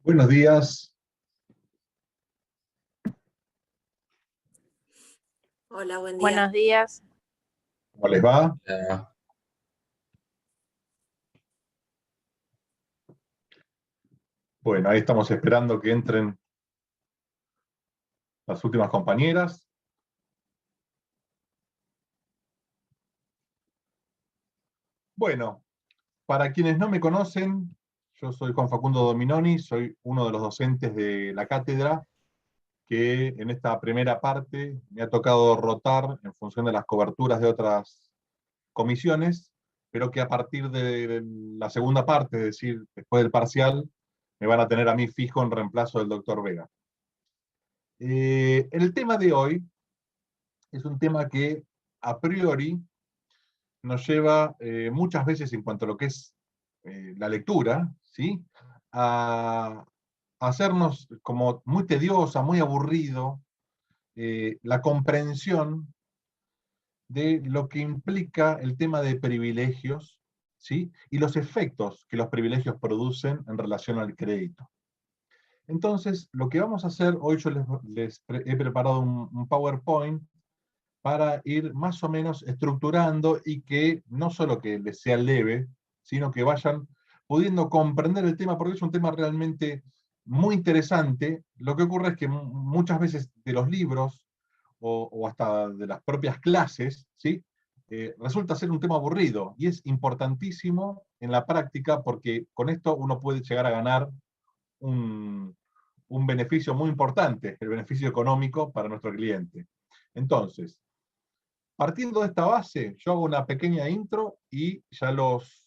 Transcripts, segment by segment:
Buenos días, Hola, buen día. Buenos días. ¿cómo les va? Bueno, ahí estamos esperando que entren las últimas compañeras. Bueno, para quienes no me conocen, yo soy Juan Facundo Dominoni, soy uno de los docentes de la cátedra que en esta primera parte me ha tocado rotar en función de las coberturas de otras comisiones, pero que a partir de la segunda parte, es decir, después del parcial, me van a tener a mí fijo en reemplazo del doctor Vega. El tema de hoy es un tema que a priori nos lleva muchas veces en cuanto a lo que es la lectura, ¿sí? A hacernos como muy tediosa, muy aburrido, la comprensión de lo que implica el tema de privilegios, ¿sí? Y los efectos que los privilegios producen en relación al crédito. Entonces, lo que vamos a hacer, hoy yo les he preparado un PowerPoint para ir más o menos estructurando y que no solo que les sea leve, sino que vayan pudiendo comprender el tema, porque es un tema realmente muy interesante. Lo que ocurre es que muchas veces de los libros o hasta de las propias clases, ¿sí? Resulta ser un tema aburrido y es importantísimo en la práctica porque con esto uno puede llegar a ganar un, un beneficio muy importante, el beneficio económico para nuestro cliente. Entonces, partiendo de esta base, yo hago una pequeña intro y ya los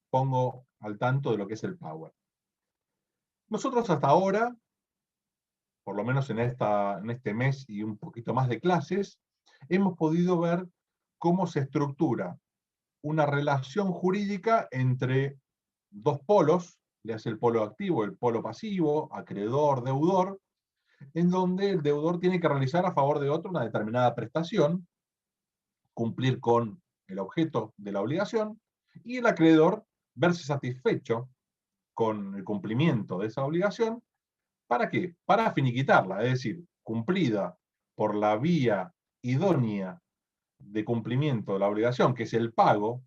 pongo al tanto de lo que es el Power. Nosotros hasta ahora, por lo menos en este mes y un poquito más de clases, hemos podido ver cómo se estructura una relación jurídica entre dos polos, le hace el polo activo, el polo pasivo, acreedor, deudor, en donde el deudor tiene que realizar a favor de otro una determinada prestación, cumplir con el objeto de la obligación, y el acreedor verse satisfecho con el cumplimiento de esa obligación. ¿Para qué? Para finiquitarla, es decir, cumplida por la vía idónea de cumplimiento de la obligación, que es el pago,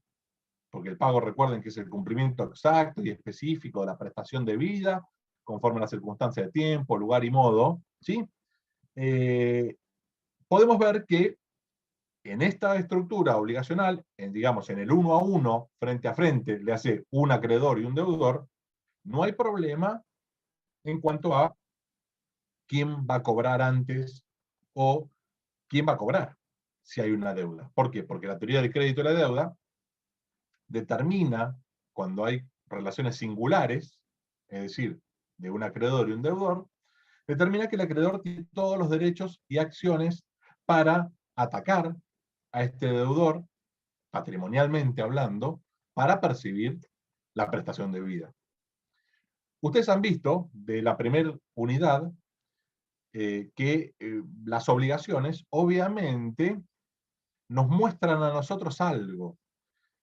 porque el pago, recuerden que es el cumplimiento exacto y específico de la prestación debida, conforme a las circunstancias de tiempo, lugar y modo, ¿sí? Podemos ver que en esta estructura obligacional, digamos, en el uno a uno, frente a frente, le hace un acreedor y un deudor, no hay problema en cuanto a quién va a cobrar antes o quién va a cobrar si hay una deuda. ¿Por qué? Porque la teoría del crédito y la deuda determina, cuando hay relaciones singulares, es decir, de un acreedor y un deudor, determina que el acreedor tiene todos los derechos y acciones para atacar a este deudor, patrimonialmente hablando, para percibir la prestación debida. Ustedes han visto de la primera unidad que las obligaciones obviamente nos muestran a nosotros algo,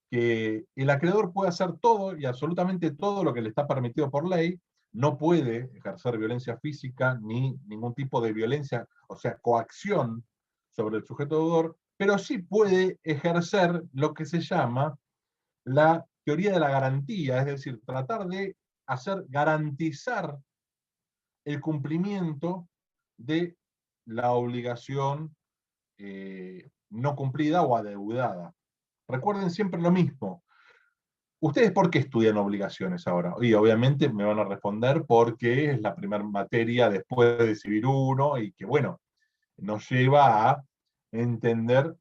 que el acreedor puede hacer todo y absolutamente todo lo que le está permitido por ley, no puede ejercer violencia física ni ningún tipo de violencia, o sea, coacción sobre el sujeto deudor, pero sí puede ejercer lo que se llama la teoría de la garantía, es decir, tratar de hacer garantizar el cumplimiento de la obligación no cumplida o adeudada. Recuerden siempre lo mismo. ¿Ustedes por qué estudian obligaciones ahora? Y obviamente me van a responder porque es la primera materia después de Civil 1 y que, bueno, nos lleva a entender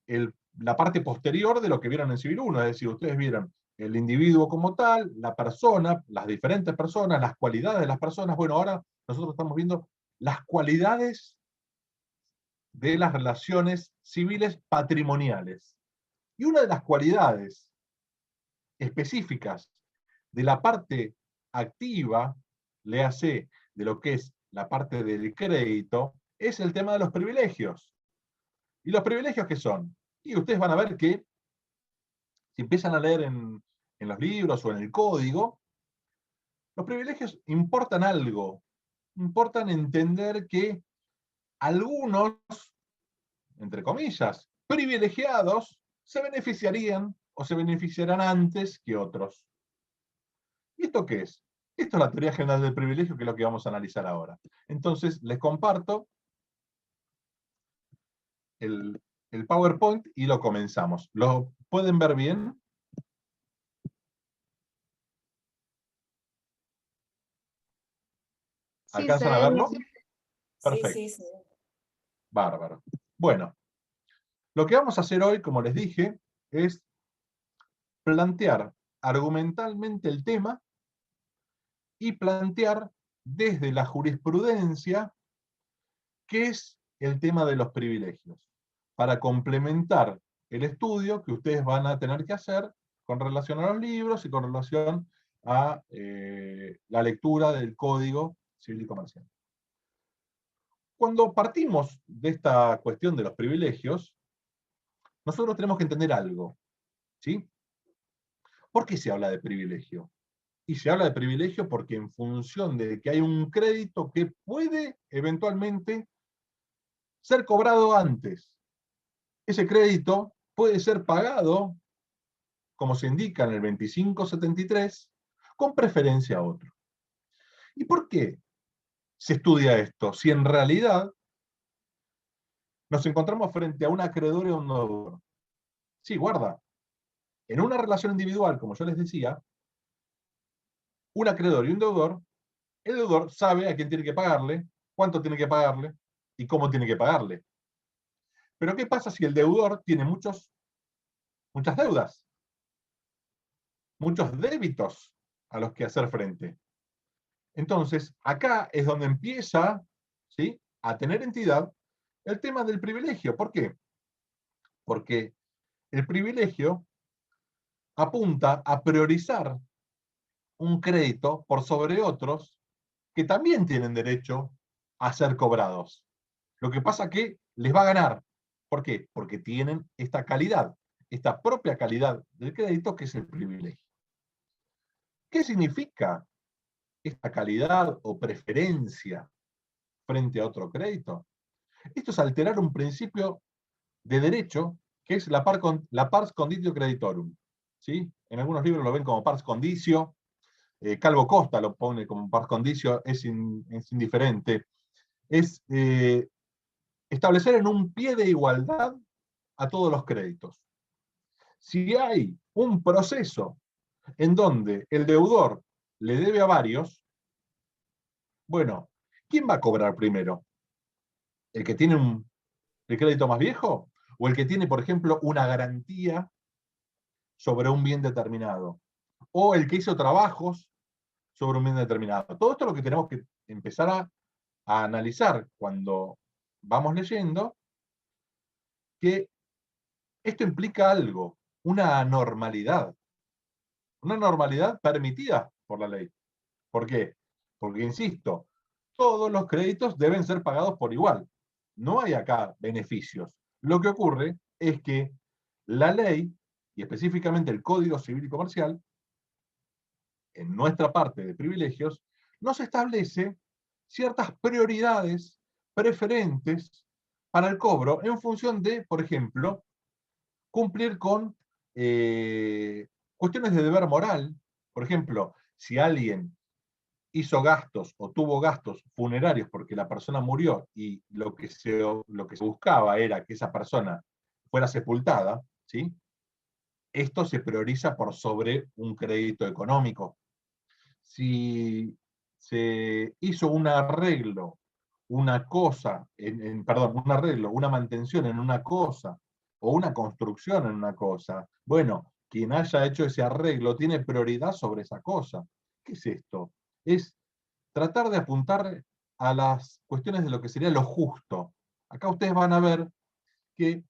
la parte posterior de lo que vieron en Civil 1. Es decir, ustedes vieron el individuo como tal, la persona, las diferentes personas, las cualidades de las personas. Bueno, ahora nosotros estamos viendo las cualidades de las relaciones civiles patrimoniales. Y una de las cualidades específicas de la parte activa, léase de lo que es la parte del crédito, es el tema de los privilegios. ¿Y los privilegios qué son? Y ustedes van a ver que, si empiezan a leer en los libros o en el código, Los privilegios importan algo, importan entender que algunos, entre comillas, privilegiados, se beneficiarían o se beneficiarán antes que otros. ¿Y esto qué es? Esto es la teoría general del privilegio, que es lo que vamos a analizar ahora. Entonces, les comparto el PowerPoint y lo comenzamos. ¿Lo pueden ver bien? Sí, ¿Alcanzan a verlo? Perfecto. Sí, sí, sí. Bárbaro. Bueno, lo que vamos a hacer hoy, como les dije, es plantear argumentalmente el tema y plantear desde la jurisprudencia qué es el tema de los privilegios, para complementar el estudio que ustedes van a tener que hacer con relación a los libros y con relación a la lectura del Código Civil y Comercial. Cuando partimos de esta cuestión de los privilegios, nosotros tenemos que entender algo, ¿sí? ¿Por qué se habla de privilegio? Y se habla de privilegio porque en función de que hay un crédito que puede eventualmente ser cobrado antes. Ese crédito puede ser pagado, como se indica en el 2573, con preferencia a otro. ¿Y por qué se estudia esto? Si en realidad nos encontramos frente a un acreedor y a un deudor. Sí, guarda. En una relación individual, como yo les decía, un acreedor y un deudor, el deudor sabe a quién tiene que pagarle, cuánto tiene que pagarle y cómo tiene que pagarle. Pero ¿qué pasa si el deudor tiene muchas deudas, muchos débitos a los que hacer frente? Entonces, acá es donde empieza, ¿sí?, a tener entidad el tema del privilegio. ¿Por qué? Porque el privilegio apunta a priorizar un crédito por sobre otros que también tienen derecho a ser cobrados. Lo que pasa que les va a ganar. ¿Por qué? Porque tienen esta calidad, esta propia calidad del crédito, que es el privilegio. ¿Qué significa esta calidad o preferencia frente a otro crédito? Esto es alterar un principio de derecho, que es la pars conditio creditorum. ¿Sí? En algunos libros lo ven como pars condicio, Calvo Costa lo pone como pars condicio, es indiferente. Es establecer en un pie de igualdad a todos los créditos. Si hay un proceso en donde el deudor le debe a varios, bueno, ¿quién va a cobrar primero? ¿El que tiene el crédito más viejo? ¿O el que tiene, por ejemplo, una garantía sobre un bien determinado? ¿O el que hizo trabajos sobre un bien determinado? Todo esto es lo que tenemos que empezar a analizar cuando vamos leyendo, que esto implica algo, una normalidad permitida por la ley. ¿Por qué? Porque, insisto, todos los créditos deben ser pagados por igual. No hay acá beneficios. Lo que ocurre es que la ley, y específicamente el Código Civil y Comercial, en nuestra parte de privilegios, nos establece ciertas prioridades preferentes para el cobro en función de, por ejemplo, cumplir con cuestiones de deber moral. Por ejemplo, si alguien hizo gastos o tuvo gastos funerarios porque la persona murió y lo que se buscaba era que esa persona fuera sepultada, ¿sí?, esto se prioriza por sobre un crédito económico. Si se hizo un arreglo, una cosa, perdón, un arreglo, una mantención en una cosa, o una construcción en una cosa, bueno, quien haya hecho ese arreglo tiene prioridad sobre esa cosa. ¿Qué es esto? Es tratar de apuntar a las cuestiones de lo que sería lo justo. Acá ustedes van a ver que,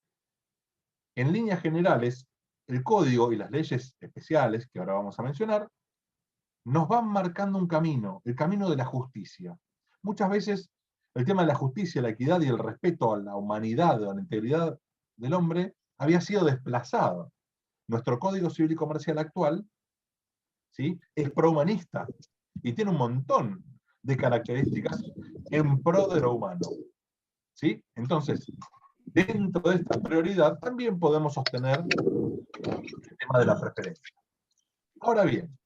en líneas generales, el código y las leyes especiales, que ahora vamos a mencionar, nos van marcando un camino, el camino de la justicia. Muchas veces el tema de la justicia, la equidad y el respeto a la humanidad, a la integridad del hombre, había sido desplazado. Nuestro Código Civil y Comercial actual, ¿sí?, es prohumanista. y tiene un montón de características en pro de lo humano. ¿Sí? Entonces, dentro de esta prioridad también podemos sostener el tema de la preferencia. Ahora bien,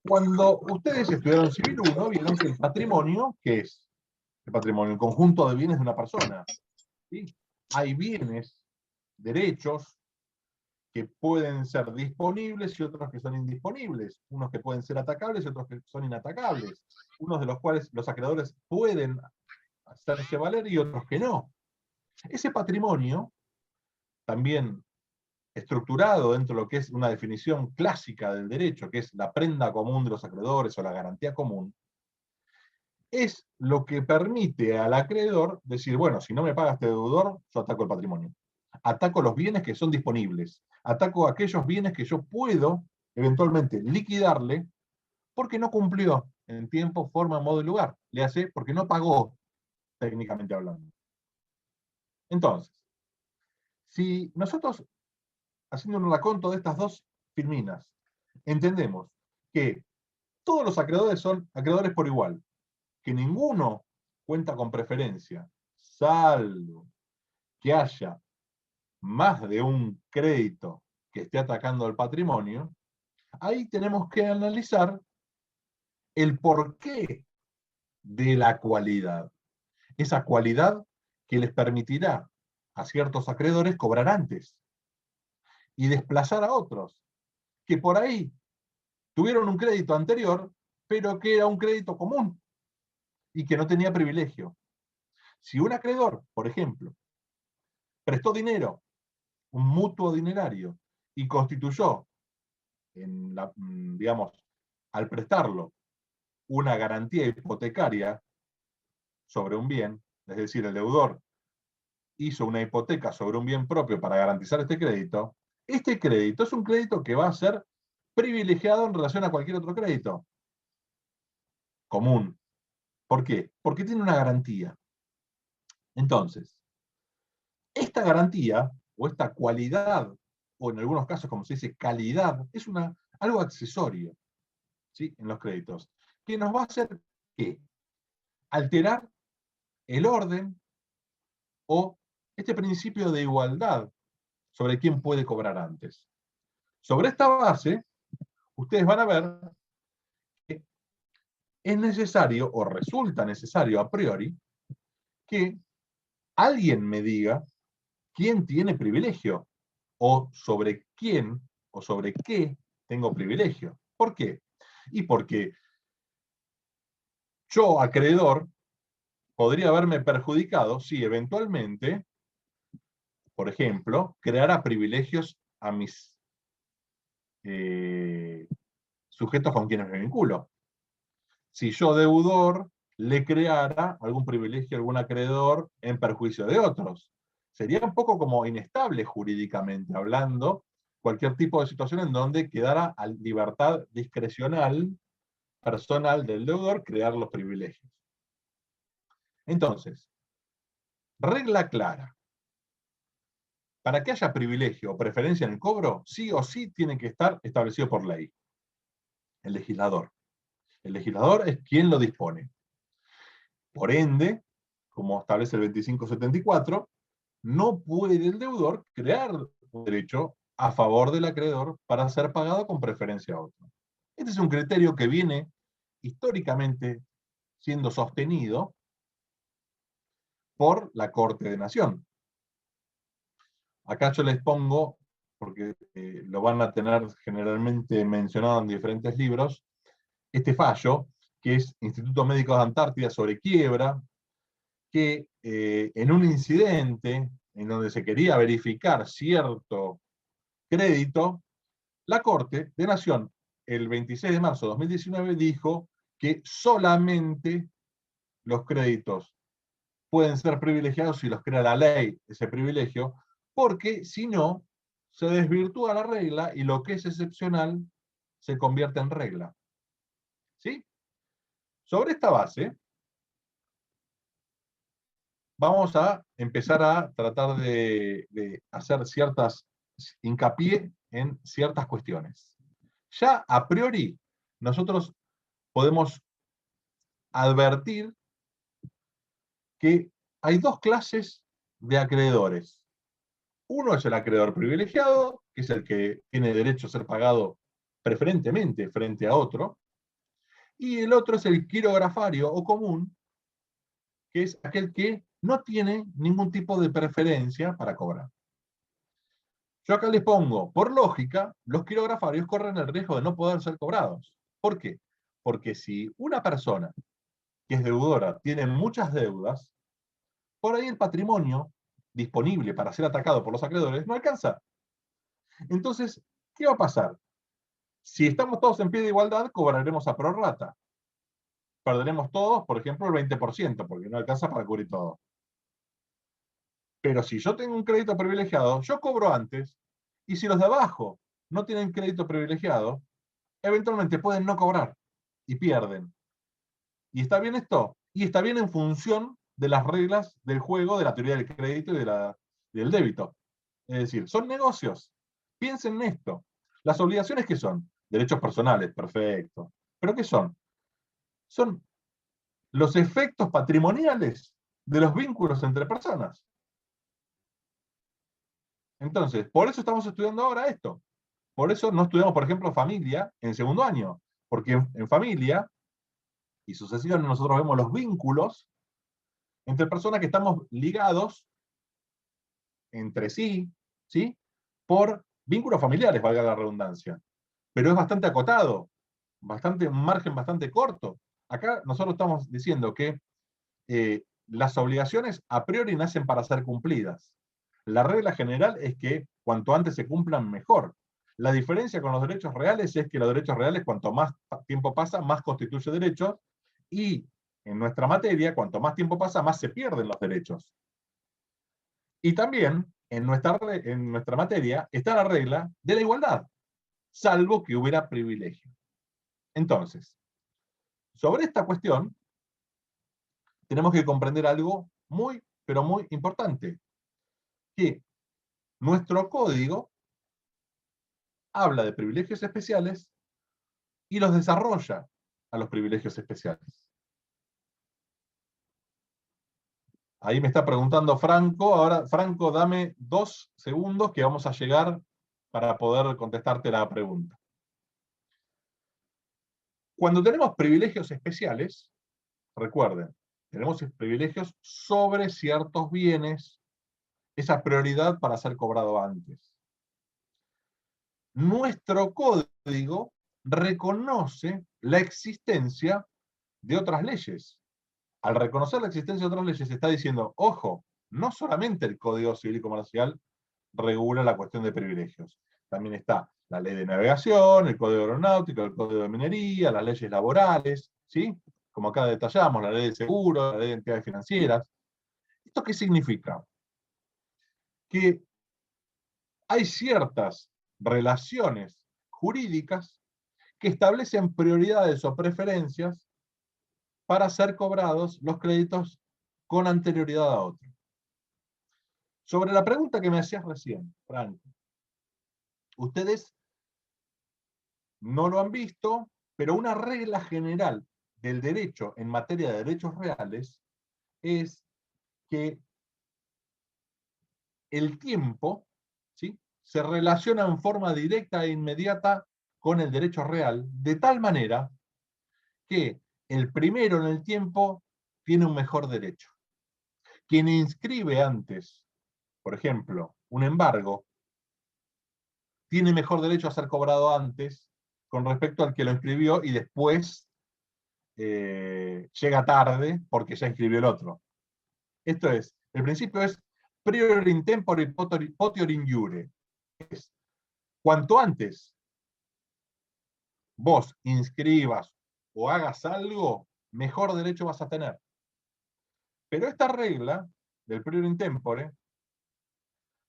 cuando ustedes estudiaron Civil 1, vieron que el patrimonio, ¿qué es? El patrimonio, el conjunto de bienes de una persona. ¿Sí? Hay bienes, derechos, que pueden ser disponibles y otros que son indisponibles. Unos que pueden ser atacables y otros que son inatacables. Unos de los cuales los acreedores pueden hacerse valer y otros que no. Ese patrimonio, también estructurado dentro de lo que es una definición clásica del derecho, que es la prenda común de los acreedores o la garantía común, es lo que permite al acreedor decir, bueno, si no me paga este deudor, yo ataco el patrimonio. Ataco los bienes que son disponibles. Ataco aquellos bienes que yo puedo eventualmente liquidarle porque no cumplió en tiempo, forma, modo y lugar. Le hace porque no pagó, técnicamente hablando. Entonces, si nosotros, haciendo un raconto de estas dos filminas, entendemos que todos los acreedores son acreedores por igual, que ninguno cuenta con preferencia, salvo que haya más de un crédito que esté atacando al patrimonio, ahí tenemos que analizar el porqué de la cualidad. Esa cualidad que les permitirá a ciertos acreedores cobrar antes y desplazar a otros, que por ahí tuvieron un crédito anterior, pero que era un crédito común y que no tenía privilegio. Si un acreedor, por ejemplo, prestó dinero, un mutuo dinerario, y constituyó, digamos, al prestarlo, una garantía hipotecaria sobre un bien, es decir, el deudor hizo una hipoteca sobre un bien propio para garantizar este crédito es un crédito que va a ser privilegiado en relación a cualquier otro crédito común. ¿Por qué? Porque tiene una garantía. Entonces, esta garantía, o esta cualidad, o en algunos casos, como se dice, calidad, es algo accesorio, ¿sí? En los créditos, que nos va a hacer ¿qué? Alterar el orden o este principio de igualdad sobre quién puede cobrar antes. Sobre esta base, ustedes van a ver que es necesario, o resulta necesario a priori, que alguien me diga quién tiene privilegio, o sobre quién, o sobre qué tengo privilegio. ¿Por qué? Y porque yo, acreedor, podría haberme perjudicado si eventualmente, por ejemplo, creara privilegios a mis sujetos con quienes me vinculo. Si yo, deudor, le creara algún privilegio a algún acreedor en perjuicio de otros. Sería un poco como inestable jurídicamente hablando cualquier tipo de situación en donde quedara a libertad discrecional personal del deudor crear los privilegios. Entonces, regla clara. Para que haya privilegio o preferencia en el cobro, sí o sí tiene que estar establecido por ley. El legislador. El legislador es quien lo dispone. Por ende, como establece el 2574, no puede el deudor crear un derecho a favor del acreedor para ser pagado con preferencia a otro. Este es un criterio que viene históricamente siendo sostenido por la Corte de Nación. Acá yo les pongo, porque lo van a tener generalmente mencionado en diferentes libros, este fallo, que es Instituto Médico de Antártida sobre quiebra, que en un incidente en donde se quería verificar cierto crédito, la Corte de Nación, el 26 de marzo de 2019, dijo que solamente los créditos pueden ser privilegiados si los crea la ley, ese privilegio, porque si no, se desvirtúa la regla y lo que es excepcional se convierte en regla. ¿Sí? Sobre esta base, vamos a empezar a tratar de hacer hincapié en ciertas cuestiones. Ya a priori, nosotros podemos advertir que hay dos clases de acreedores. Uno es el acreedor privilegiado, que es el que tiene derecho a ser pagado preferentemente frente a otro, y el otro es el quirografario o común, que es aquel que no tiene ningún tipo de preferencia para cobrar. Yo acá les pongo, por lógica, los quirografarios corren el riesgo de no poder ser cobrados. ¿Por qué? Porque si una persona que es deudora tiene muchas deudas, por ahí el patrimonio disponible para ser atacado por los acreedores no alcanza. Entonces, ¿qué va a pasar? Si estamos todos en pie de igualdad, cobraremos a prorrata. Perderemos todos, por ejemplo, el 20%, porque no alcanza para cubrir todo. Pero si yo tengo un crédito privilegiado, yo cobro antes, y si los de abajo no tienen crédito privilegiado, eventualmente pueden no cobrar y pierden. ¿Y está bien esto? Y está bien en función de las reglas del juego, de la teoría del crédito y del débito. Es decir, son negocios. Piensen en esto. Las obligaciones, ¿qué son? Derechos personales, perfecto. ¿Pero qué son? Son los efectos patrimoniales de los vínculos entre personas. Entonces, por eso estamos estudiando ahora esto. Por eso no estudiamos, por ejemplo, familia en segundo año. Porque en familia y sucesión nosotros vemos los vínculos entre personas que estamos ligados entre sí, ¿sí? Por vínculos familiares, valga la redundancia. Pero es bastante acotado, un margen bastante corto. Acá nosotros estamos diciendo que las obligaciones a priori nacen para ser cumplidas. La regla general es que cuanto antes se cumplan, mejor. La diferencia con los derechos reales es que los derechos reales, cuanto más tiempo pasa, más constituye derechos, y en nuestra materia, cuanto más tiempo pasa, más se pierden los derechos. Y también en nuestra materia está la regla de la igualdad, salvo que hubiera privilegio. Entonces, sobre esta cuestión, tenemos que comprender algo muy, pero muy importante, que nuestro código habla de privilegios especiales y los desarrolla a los privilegios especiales. Ahí me está preguntando Franco. Ahora, Franco, dame 2 segundos que vamos a llegar para poder contestarte la pregunta. Cuando tenemos privilegios especiales, recuerden, tenemos privilegios sobre ciertos bienes, esa prioridad para ser cobrado antes. Nuestro código reconoce la existencia de otras leyes. Al reconocer la existencia de otras leyes, está diciendo, ojo, no solamente el Código Civil y Comercial regula la cuestión de privilegios. También está la ley de navegación, el Código Aeronáutico, el Código de Minería, las leyes laborales, ¿sí? Como acá detallamos, la ley de seguro, la ley de entidades financieras. ¿Esto qué significa? Que hay ciertas relaciones jurídicas que establecen prioridades o preferencias para ser cobrados los créditos con anterioridad a otro. Sobre la pregunta que me hacías recién, Franco, ustedes no lo han visto, pero una regla general del derecho en materia de derechos reales es que el tiempo, ¿sí?, se relaciona en forma directa e inmediata con el derecho real, de tal manera que el primero en el tiempo tiene un mejor derecho. Quien inscribe antes, por ejemplo, un embargo, tiene mejor derecho a ser cobrado antes con respecto al que lo inscribió y después llega tarde porque ya inscribió el otro. Esto es, el principio es prior in tempore potior in iure. Es, cuanto antes vos inscribas o hagas algo, mejor derecho vas a tener. Pero esta regla del prior in tempore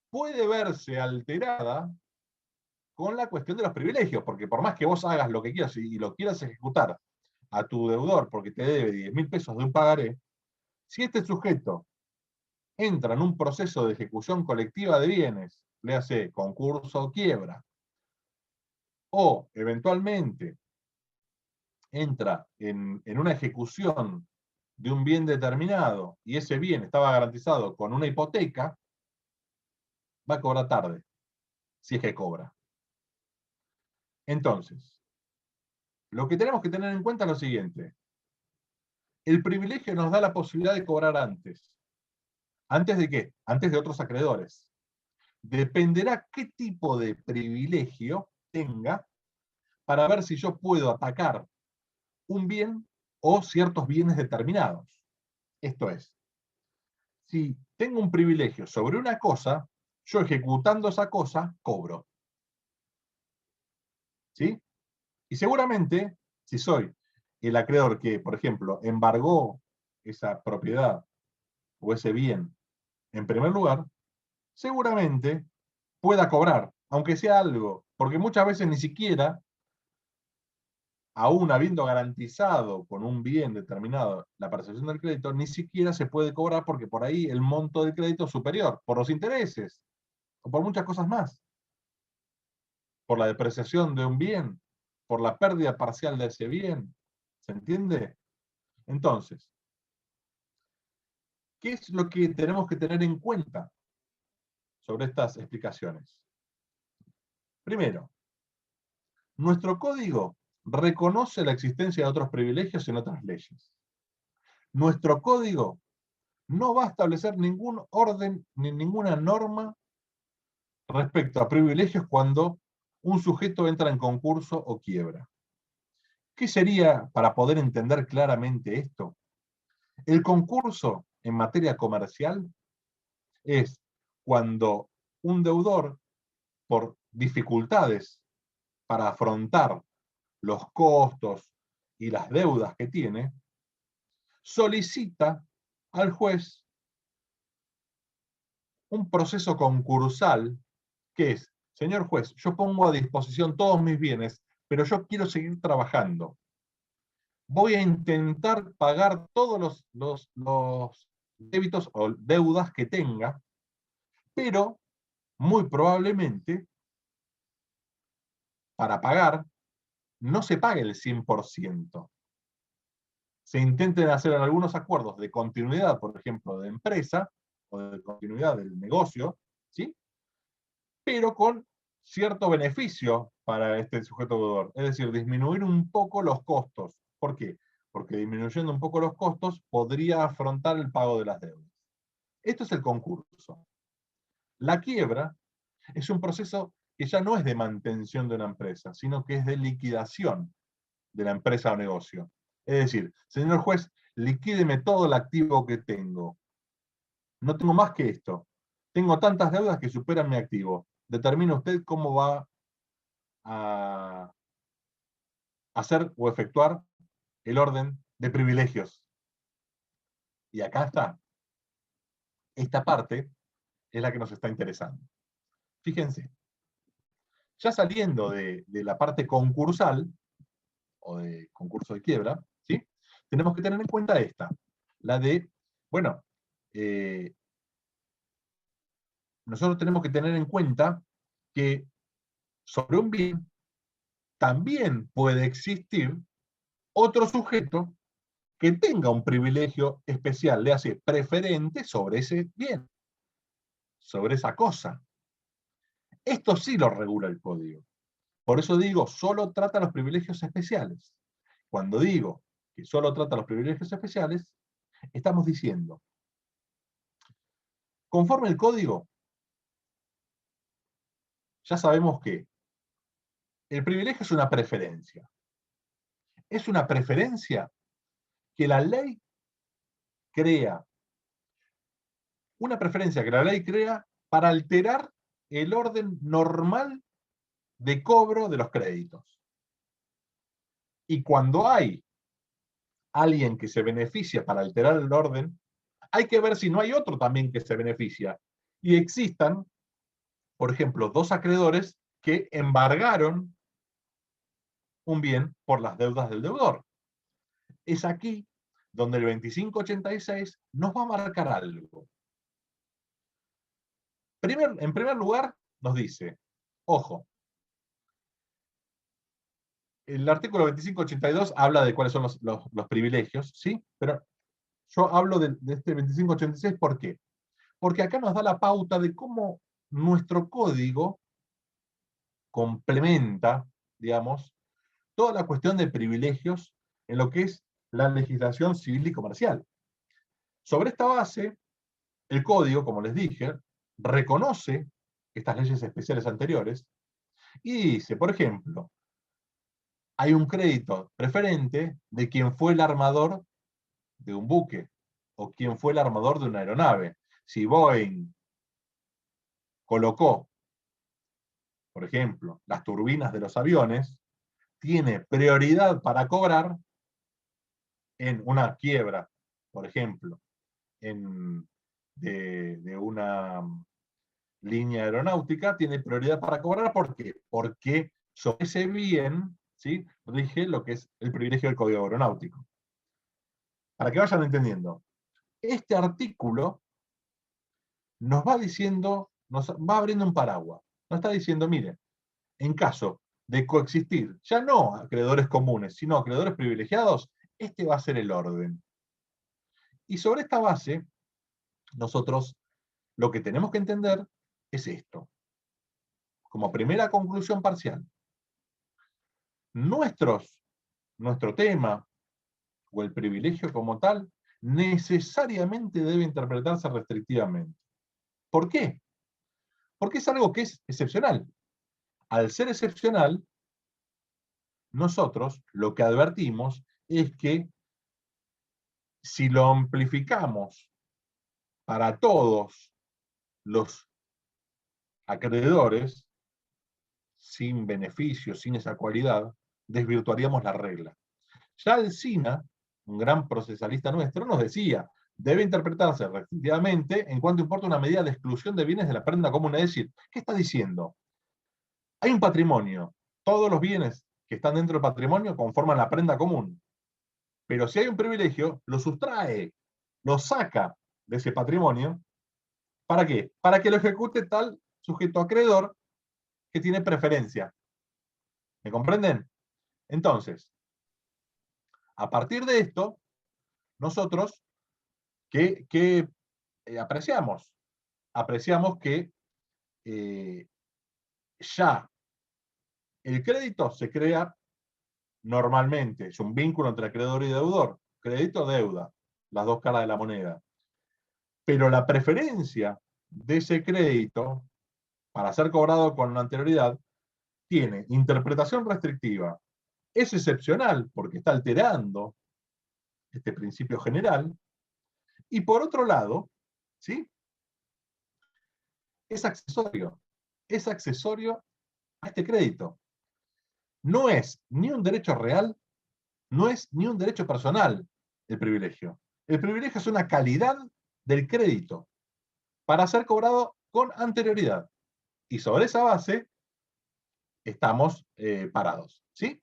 puede verse alterada con la cuestión de los privilegios, porque por más que vos hagas lo que quieras y lo quieras ejecutar a tu deudor porque te debe 10.000 pesos de un pagaré, si este sujeto entra en un proceso de ejecución colectiva de bienes, le hace concurso o quiebra, o eventualmente entra en una ejecución de un bien determinado y ese bien estaba garantizado con una hipoteca, va a cobrar tarde, si es que cobra. Entonces, lo que tenemos que tener en cuenta es lo siguiente. El privilegio nos da la posibilidad de cobrar antes. ¿Antes de qué? Antes de otros acreedores. Dependerá qué tipo de privilegio tenga para ver si yo puedo atacar un bien o ciertos bienes determinados. Esto es, si tengo un privilegio sobre una cosa, yo ejecutando esa cosa, cobro. ¿Sí? Y seguramente, si soy el acreedor que, por ejemplo, embargó esa propiedad o ese bien en primer lugar, seguramente pueda cobrar, aunque sea algo, porque muchas veces ni siquiera, aún habiendo garantizado con un bien determinado la percepción del crédito, ni siquiera se puede cobrar porque por ahí el monto del crédito es superior, por los intereses, o por muchas cosas más, por la depreciación de un bien, por la pérdida parcial de ese bien. ¿Se entiende? Entonces, ¿qué es lo que tenemos que tener en cuenta sobre estas explicaciones? Primero, nuestro código reconoce la existencia de otros privilegios en otras leyes. Nuestro código no va a establecer ningún orden ni ninguna norma respecto a privilegios cuando un sujeto entra en concurso o quiebra. ¿Qué sería para poder entender claramente esto? El concurso en materia comercial es cuando un deudor, por dificultades para afrontar los costos y las deudas que tiene, solicita al juez un proceso concursal que es, señor juez, yo pongo a disposición todos mis bienes, pero yo quiero seguir trabajando. Voy a intentar pagar todos los débitos o deudas que tenga, pero muy probablemente para pagar no se pague el 100%. Se intenten hacer algunos acuerdos de continuidad, por ejemplo, de empresa o de continuidad del negocio, ¿sí? Pero con cierto beneficio para este sujeto deudor. Es decir, disminuir un poco los costos. ¿Por qué? Porque disminuyendo un poco los costos podría afrontar el pago de las deudas. Esto es el concurso. La quiebra es un proceso que ya no es de mantención de una empresa, sino que es de liquidación de la empresa o negocio. Es decir, señor juez, liquídeme todo el activo que tengo. No tengo más que esto. Tengo tantas deudas que superan mi activo. Determina usted cómo va a hacer o efectuar el orden de privilegios. Y acá está. Esta parte es la que nos está interesando. Fíjense, ya saliendo de la parte concursal, o de concurso de quiebra, ¿sí? Tenemos que tener en cuenta esta, la de, bueno, nosotros tenemos que tener en cuenta que sobre un bien también puede existir otro sujeto que tenga un privilegio especial, le hace preferente sobre ese bien, sobre esa cosa. Esto sí lo regula el código. Por eso digo, solo trata los privilegios especiales. Cuando digo que solo trata los privilegios especiales, estamos diciendo, conforme el código, ya sabemos que el privilegio es una preferencia. Es una preferencia que la ley crea. Una preferencia que la ley crea para alterar el orden normal de cobro de los créditos. Y cuando hay alguien que se beneficia para alterar el orden, hay que ver si no hay otro también que se beneficia. Y existan, por ejemplo, dos acreedores que embargaron un bien por las deudas del deudor. Es aquí donde el 2586 nos va a marcar algo. En primer lugar, nos dice, ojo, el artículo 2582 habla de cuáles son los privilegios, ¿sí? Pero yo hablo de este 2586, ¿por qué? Porque acá nos da la pauta de cómo nuestro código complementa, digamos, toda la cuestión de privilegios en lo que es la legislación civil y comercial. Sobre esta base, el código, como les dije, reconoce estas leyes especiales anteriores y dice, por ejemplo, hay un crédito preferente de quien fue el armador de un buque o quien fue el armador de una aeronave. Si Boeing colocó, por ejemplo, las turbinas de los aviones, tiene prioridad para cobrar en una quiebra, por ejemplo, de una línea aeronáutica, tiene prioridad para cobrar. ¿Por qué? Porque sobre ese bien, ¿sí?, rige lo que es el privilegio del código aeronáutico. Para que vayan entendiendo, este artículo nos va diciendo, nos va abriendo un paraguas. Nos está diciendo, mire, en caso de coexistir, ya no acreedores comunes, sino acreedores privilegiados, este va a ser el orden. Y sobre esta base, nosotros lo que tenemos que entender es esto. Como primera conclusión parcial, nuestro tema o el privilegio como tal necesariamente debe interpretarse restrictivamente. ¿Por qué? Porque es algo que es excepcional. Al ser excepcional, nosotros lo que advertimos es que si lo amplificamos para todos los acreedores, sin beneficios, sin esa cualidad, desvirtuaríamos la regla. Ya el SINA, un gran procesalista nuestro, nos decía, debe interpretarse restrictivamente en cuanto importa una medida de exclusión de bienes de la prenda común. Es decir, ¿qué está diciendo? Hay un patrimonio, todos los bienes que están dentro del patrimonio conforman la prenda común, pero si hay un privilegio, lo sustrae, lo saca de ese patrimonio. ¿Para qué? Para que lo ejecute tal sujeto acreedor que tiene preferencia. ¿Me comprenden? Entonces, a partir de esto, nosotros, ¿qué apreciamos? Apreciamos que ya el crédito se crea normalmente, es un vínculo entre acreedor y deudor, crédito-deuda, las dos caras de la moneda. Pero la preferencia de ese crédito para ser cobrado con anterioridad tiene interpretación restrictiva, es excepcional porque está alterando este principio general, y por otro lado, ¿sí?, es accesorio a este crédito. No es ni un derecho real, no es ni un derecho personal el privilegio. El privilegio es una calidad del crédito para ser cobrado con anterioridad. Y sobre esa base estamos parados. ¿Sí?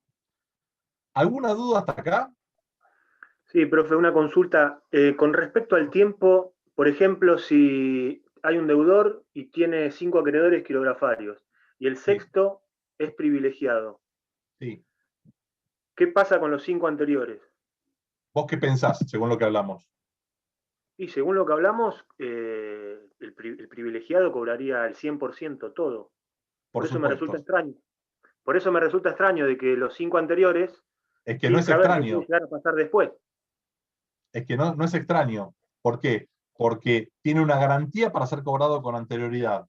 ¿Alguna duda hasta acá? Sí, profe, una consulta. Con respecto al tiempo, por ejemplo, si hay un deudor y tiene 5 acreedores quirografarios y el sexto es privilegiado, sí, ¿qué pasa con los 5 anteriores? ¿Vos qué pensás, según lo que hablamos? Y según lo que hablamos, el privilegiado cobraría el 100% todo. Por Eso me resulta supuesto. extraño. Por eso me resulta extraño de que los 5 anteriores, Es que no sin es saber qué puede extraño. llegar a pasar después. Es que no es extraño. ¿Por qué? Porque tiene una garantía para ser cobrado con anterioridad.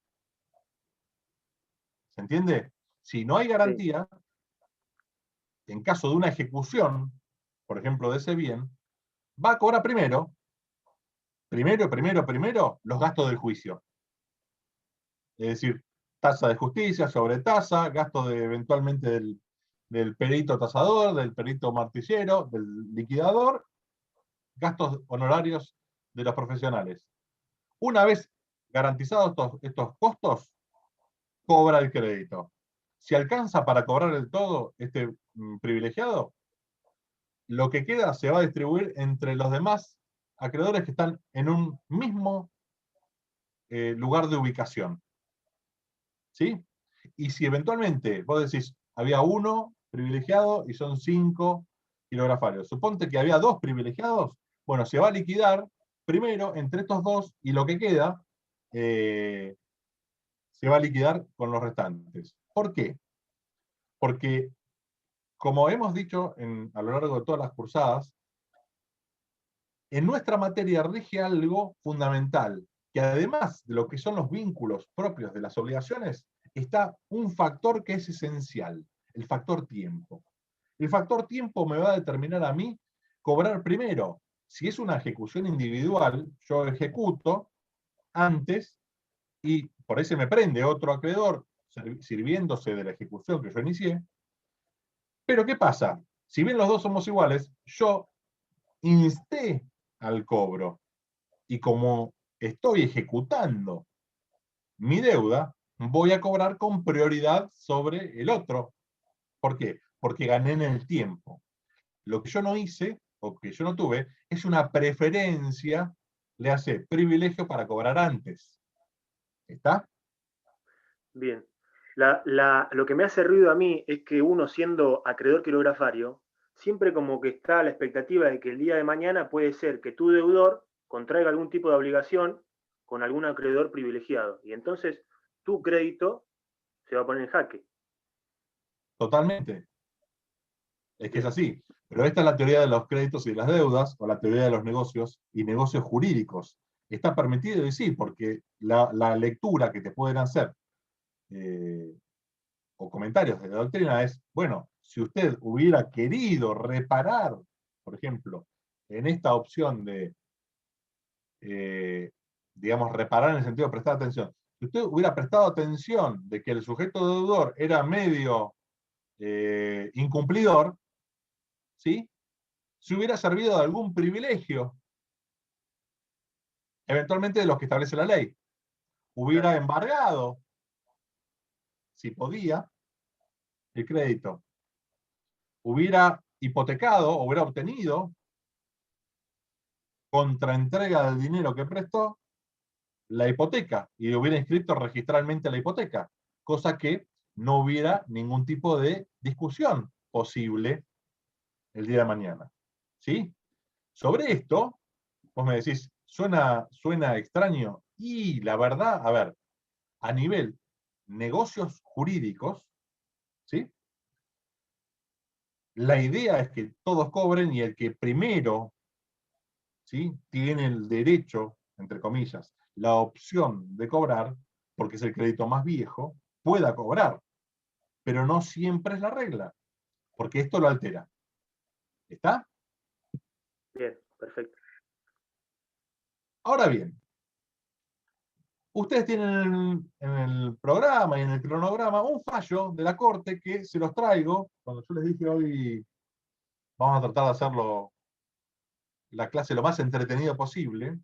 ¿Se entiende? Si no hay Sí. garantía, en caso de una ejecución, por ejemplo, de ese bien, va a cobrar primero, los gastos del juicio. Es decir, tasa de justicia, sobretasa, gasto eventualmente del perito tasador, del perito martillero, del liquidador, gastos honorarios de los profesionales. Una vez garantizados estos costos, cobra el crédito. Si alcanza para cobrar el todo este privilegiado, lo que queda se va a distribuir entre los demás acreedores que están en un mismo lugar de ubicación. ¿Sí? Y si eventualmente vos decís, había uno privilegiado y son 5 kilografarios. Suponte que había 2 privilegiados, bueno, se va a liquidar primero entre estos 2 y lo que queda se va a liquidar con los restantes. ¿Por qué? Porque, como hemos dicho a lo largo de todas las cursadas, en nuestra materia rige algo fundamental, que además de lo que son los vínculos propios de las obligaciones, está un factor que es esencial, el factor tiempo. El factor tiempo me va a determinar a mí cobrar primero. Si es una ejecución individual, yo ejecuto antes y por ahí se me prende otro acreedor sirviéndose de la ejecución que yo inicié. Pero ¿qué pasa? Si bien los dos somos iguales, yo insté al cobro. Y como estoy ejecutando mi deuda, voy a cobrar con prioridad sobre el otro. ¿Por qué? Porque gané en el tiempo. Lo que yo no hice, o que yo no tuve, es una preferencia, le hace privilegio para cobrar antes. ¿Está? Bien. Lo que me hace ruido a mí es que uno, siendo acreedor quirografario, siempre como que está a la expectativa de que el día de mañana puede ser que tu deudor contraiga algún tipo de obligación con algún acreedor privilegiado. Y entonces tu crédito se va a poner en jaque. Totalmente. Es que es así. Pero esta es la teoría de los créditos y de las deudas, o la teoría de los negocios y negocios jurídicos. Está permitido, y sí, porque la lectura que te pueden hacer o comentarios de la doctrina es, bueno, si usted hubiera querido reparar, por ejemplo, en esta opción de, digamos, reparar en el sentido de prestar atención, si usted hubiera prestado atención de que el sujeto deudor era medio incumplidor, ¿sí? Si hubiera servido de algún privilegio, eventualmente de los que establece la ley. Hubiera embargado, si podía, el crédito. Hubiera hipotecado, o hubiera obtenido, contra entrega del dinero que prestó, la hipoteca, y hubiera inscrito registralmente la hipoteca, cosa que no hubiera ningún tipo de discusión posible el día de mañana. ¿Sí? Sobre esto, vos me decís, suena extraño, y la verdad, a ver, a nivel negocios jurídicos, ¿sí? La idea es que todos cobren y el que primero, ¿sí?, tiene el derecho, entre comillas, la opción de cobrar, porque es el crédito más viejo, pueda cobrar. Pero no siempre es la regla, porque esto lo altera. ¿Está? Bien, perfecto. Ahora bien, ustedes tienen en el programa y en el cronograma un fallo de la Corte que se los traigo, cuando yo les dije hoy vamos a tratar de hacerlo la clase lo más entretenido posible.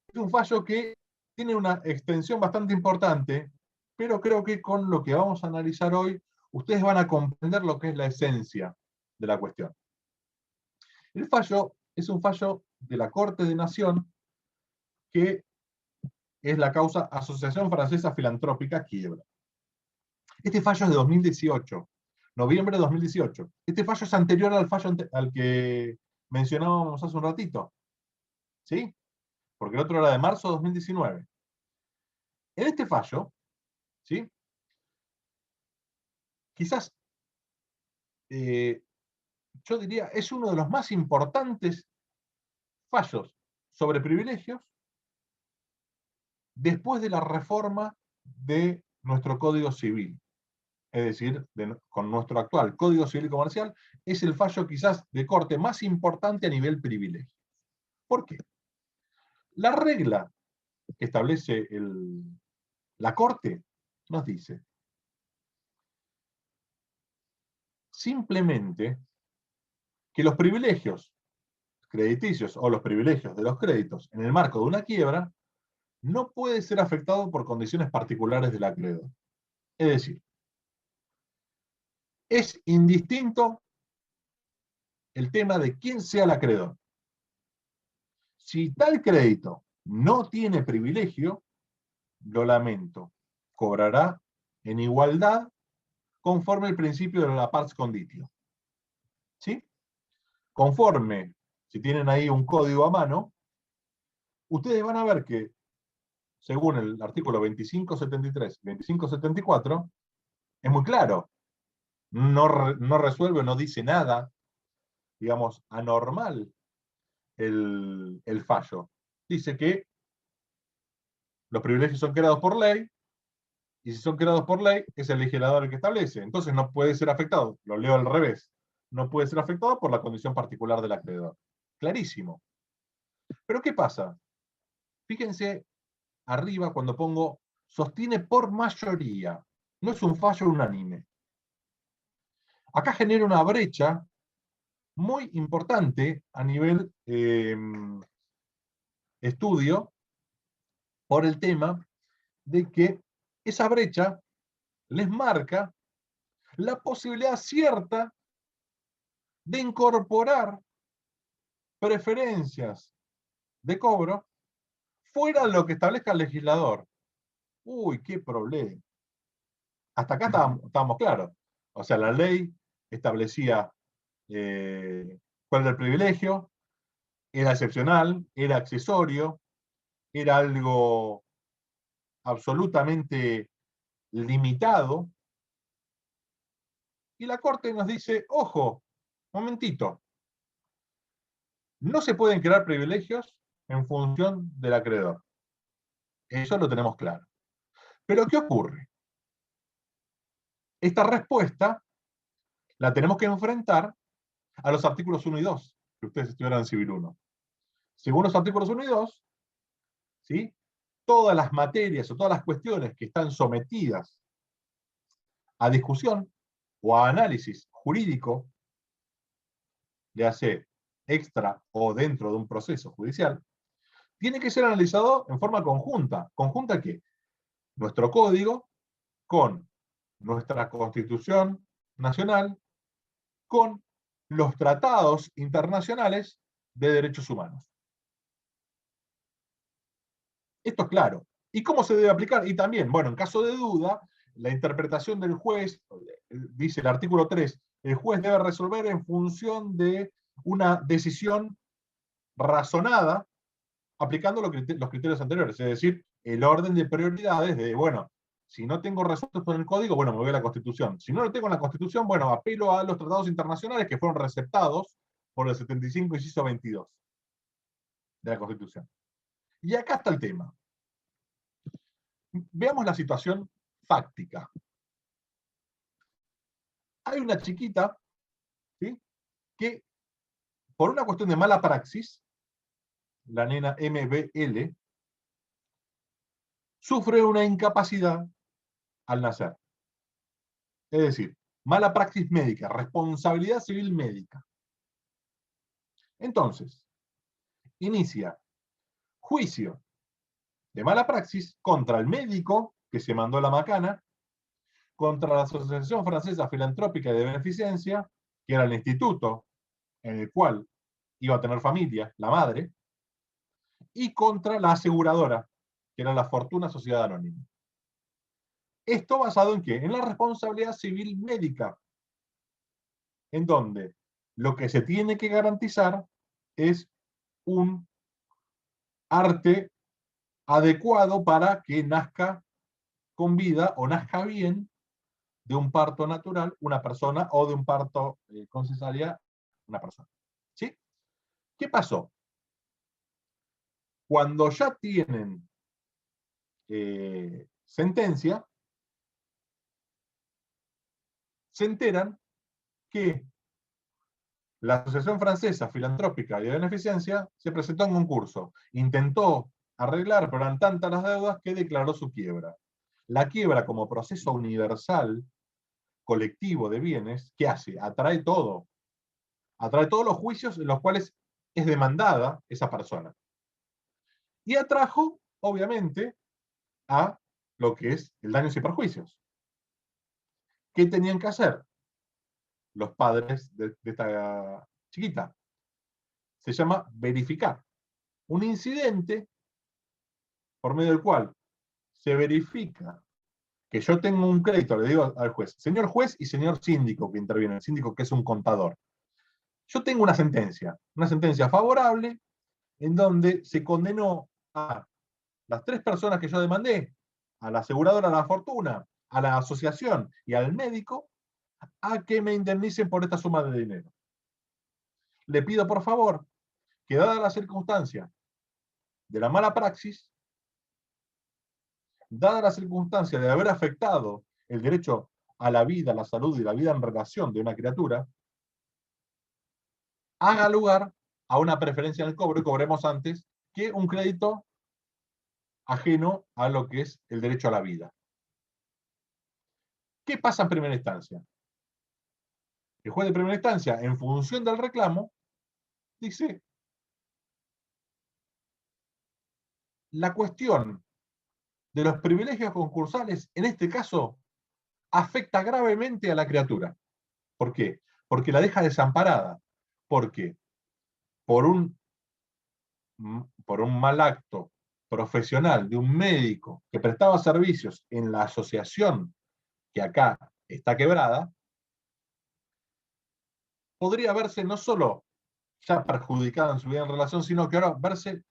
Es un fallo que tiene una extensión bastante importante, pero creo que con lo que vamos a analizar hoy, ustedes van a comprender lo que es la esencia de la cuestión. El fallo es un fallo de la Corte de Nación que es la causa Asociación Francesa Filantrópica Quiebra. Este fallo es de 2018, noviembre de 2018. Este fallo es anterior al fallo al que mencionábamos hace un ratito. ¿Sí? Porque el otro era de marzo de 2019. En este fallo, ¿sí?, quizás, yo diría, es uno de los más importantes fallos sobre privilegios después de la reforma de nuestro Código Civil. Es decir, con nuestro actual Código Civil Comercial, es el fallo quizás de corte más importante a nivel privilegio. ¿Por qué? La regla que establece la Corte nos dice simplemente que los privilegios crediticios o los privilegios de los créditos en el marco de una quiebra no puede ser afectado por condiciones particulares del acreedor. Es decir, es indistinto el tema de quién sea el acreedor. Si tal crédito no tiene privilegio, lo lamento, cobrará en igualdad conforme al principio de la pars conditio. ¿Sí? Conforme, si tienen ahí un código a mano, ustedes van a ver que, según el artículo 2573 y 2574, es muy claro. No resuelve, no dice nada, digamos, anormal el fallo. Dice que los privilegios son creados por ley, y si son creados por ley, es el legislador el que establece. Entonces no puede ser afectado, lo leo al revés, no puede ser afectado por la condición particular del acreedor. Clarísimo. Pero ¿qué pasa? Fíjense arriba cuando pongo sostiene por mayoría. No es un fallo unánime. Acá genera una brecha muy importante a nivel estudio por el tema de que esa brecha les marca la posibilidad cierta de incorporar preferencias de cobro fuera de lo que establezca el legislador. Uy, qué problema. Hasta acá estábamos claros. O sea, la ley establecía cuál era el privilegio, era excepcional, era accesorio, era algo absolutamente limitado. Y la Corte nos dice, ojo, momentito, no se pueden crear privilegios en función del acreedor. Eso lo tenemos claro. Pero ¿qué ocurre? Esta respuesta la tenemos que enfrentar a los artículos 1 y 2, que ustedes estudiaron en Civil 1. Según los artículos 1 y 2, ¿sí? Todas las materias o todas las cuestiones que están sometidas a discusión o a análisis jurídico, ya sea extra o dentro de un proceso judicial, tiene que ser analizado en forma conjunta. ¿Conjunta qué? Nuestro código con nuestra Constitución Nacional, con los tratados internacionales de derechos humanos. Esto es claro. ¿Y cómo se debe aplicar? Y también, bueno, en caso de duda, la interpretación del juez, dice el artículo 3, el juez debe resolver en función de una decisión razonada, aplicando los criterios anteriores, es decir, el orden de prioridades de, bueno, si no tengo resuelto esto en el código, bueno, me voy a la Constitución. Si no lo tengo en la Constitución, bueno, apelo a los tratados internacionales que fueron receptados por el 75, inciso 22 de la Constitución. Y acá está el tema. Veamos la situación fáctica. Hay una chiquita, ¿sí?, que por una cuestión de mala praxis, la nena MBL, sufre una incapacidad al nacer. Es decir, mala praxis médica, responsabilidad civil médica. Entonces, inicia juicio de mala praxis contra el médico que se mandó la macana, contra la Asociación Francesa Filantrópica de Beneficencia, que era el instituto en el cual iba a tener familia, la madre, y contra la aseguradora, que era la Fortuna Sociedad Anónima. ¿Esto basado en qué? En la responsabilidad civil médica, en donde lo que se tiene que garantizar es un arte adecuado para que nazca con vida o nazca bien de un parto natural una persona o de un parto con cesárea una persona. ¿Sí? ¿Qué pasó? Cuando ya tienen sentencia, se enteran que la Asociación Francesa Filantrópica y de Beneficencia se presentó en concurso, intentó arreglar, pero eran tantas las deudas que declaró su quiebra. La quiebra como proceso universal, colectivo de bienes, ¿qué hace? Atrae todo. Atrae todos los juicios en los cuales es demandada esa persona. Y atrajo, obviamente, a lo que es el daños y perjuicios. ¿Qué tenían que hacer los padres de esta chiquita? Se llama verificar. Un incidente por medio del cual se verifica que yo tengo un crédito, le digo al juez, señor juez y señor síndico que interviene, el síndico que es un contador, yo tengo una sentencia favorable, en donde se condenó a las 3 personas que yo demandé, a la aseguradora La Fortuna, a la asociación y al médico, a que me indemnicen por esta suma de dinero. Le pido por favor que, dada la circunstancia de la mala praxis, dada la circunstancia de haber afectado el derecho a la vida, a la salud y la vida en relación de una criatura, haga lugar a una preferencia en el cobro y cobremos antes que un crédito ajeno a lo que es el derecho a la vida. ¿Qué pasa en primera instancia? El juez de primera instancia, en función del reclamo, dice: la cuestión de los privilegios concursales, en este caso, afecta gravemente a la criatura. ¿Por qué? Porque la deja desamparada. Porque por un mal acto profesional de un médico que prestaba servicios en la asociación que acá está quebrada, podría verse no solo ya perjudicada en su vida en relación, sino que ahora verse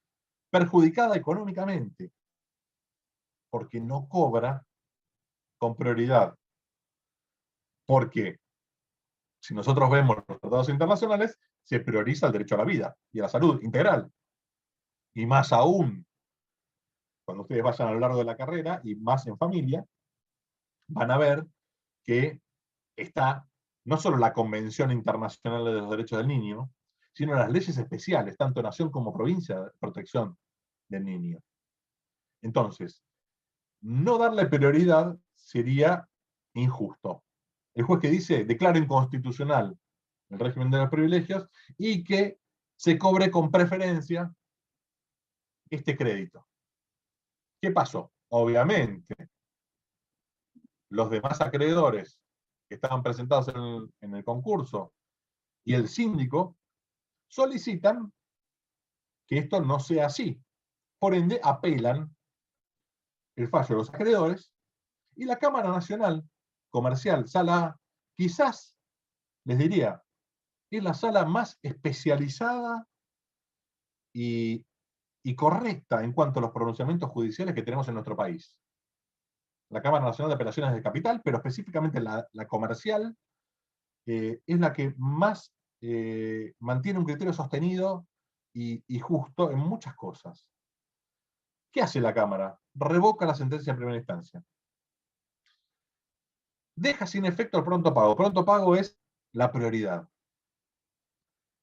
perjudicada económicamente, porque no cobra con prioridad. Porque si nosotros vemos los tratados internacionales, se prioriza el derecho a la vida y a la salud integral. Y más aún, cuando ustedes vayan a lo largo de la carrera, y más en familia, van a ver que está no solo la Convención Internacional de los Derechos del Niño, sino las leyes especiales, tanto nación como provincia, de protección del niño. Entonces, no darle prioridad sería injusto. El juez que dice, declara inconstitucional el régimen de los privilegios y que se cobre con preferencia este crédito. ¿Qué pasó? Obviamente, los demás acreedores que estaban presentados en el concurso y el síndico solicitan que esto no sea así. Por ende, apelan el fallo de los acreedores y la Cámara Nacional Comercial, Sala A, quizás, les diría, es la sala más especializada y correcta en cuanto a los pronunciamientos judiciales que tenemos en nuestro país. La Cámara Nacional de Apelaciones de Capital, pero específicamente la comercial, es la que más mantiene un criterio sostenido y justo en muchas cosas. ¿Qué hace la Cámara? Revoca la sentencia en primera instancia. Deja sin efecto el pronto pago. Pronto pago es la prioridad.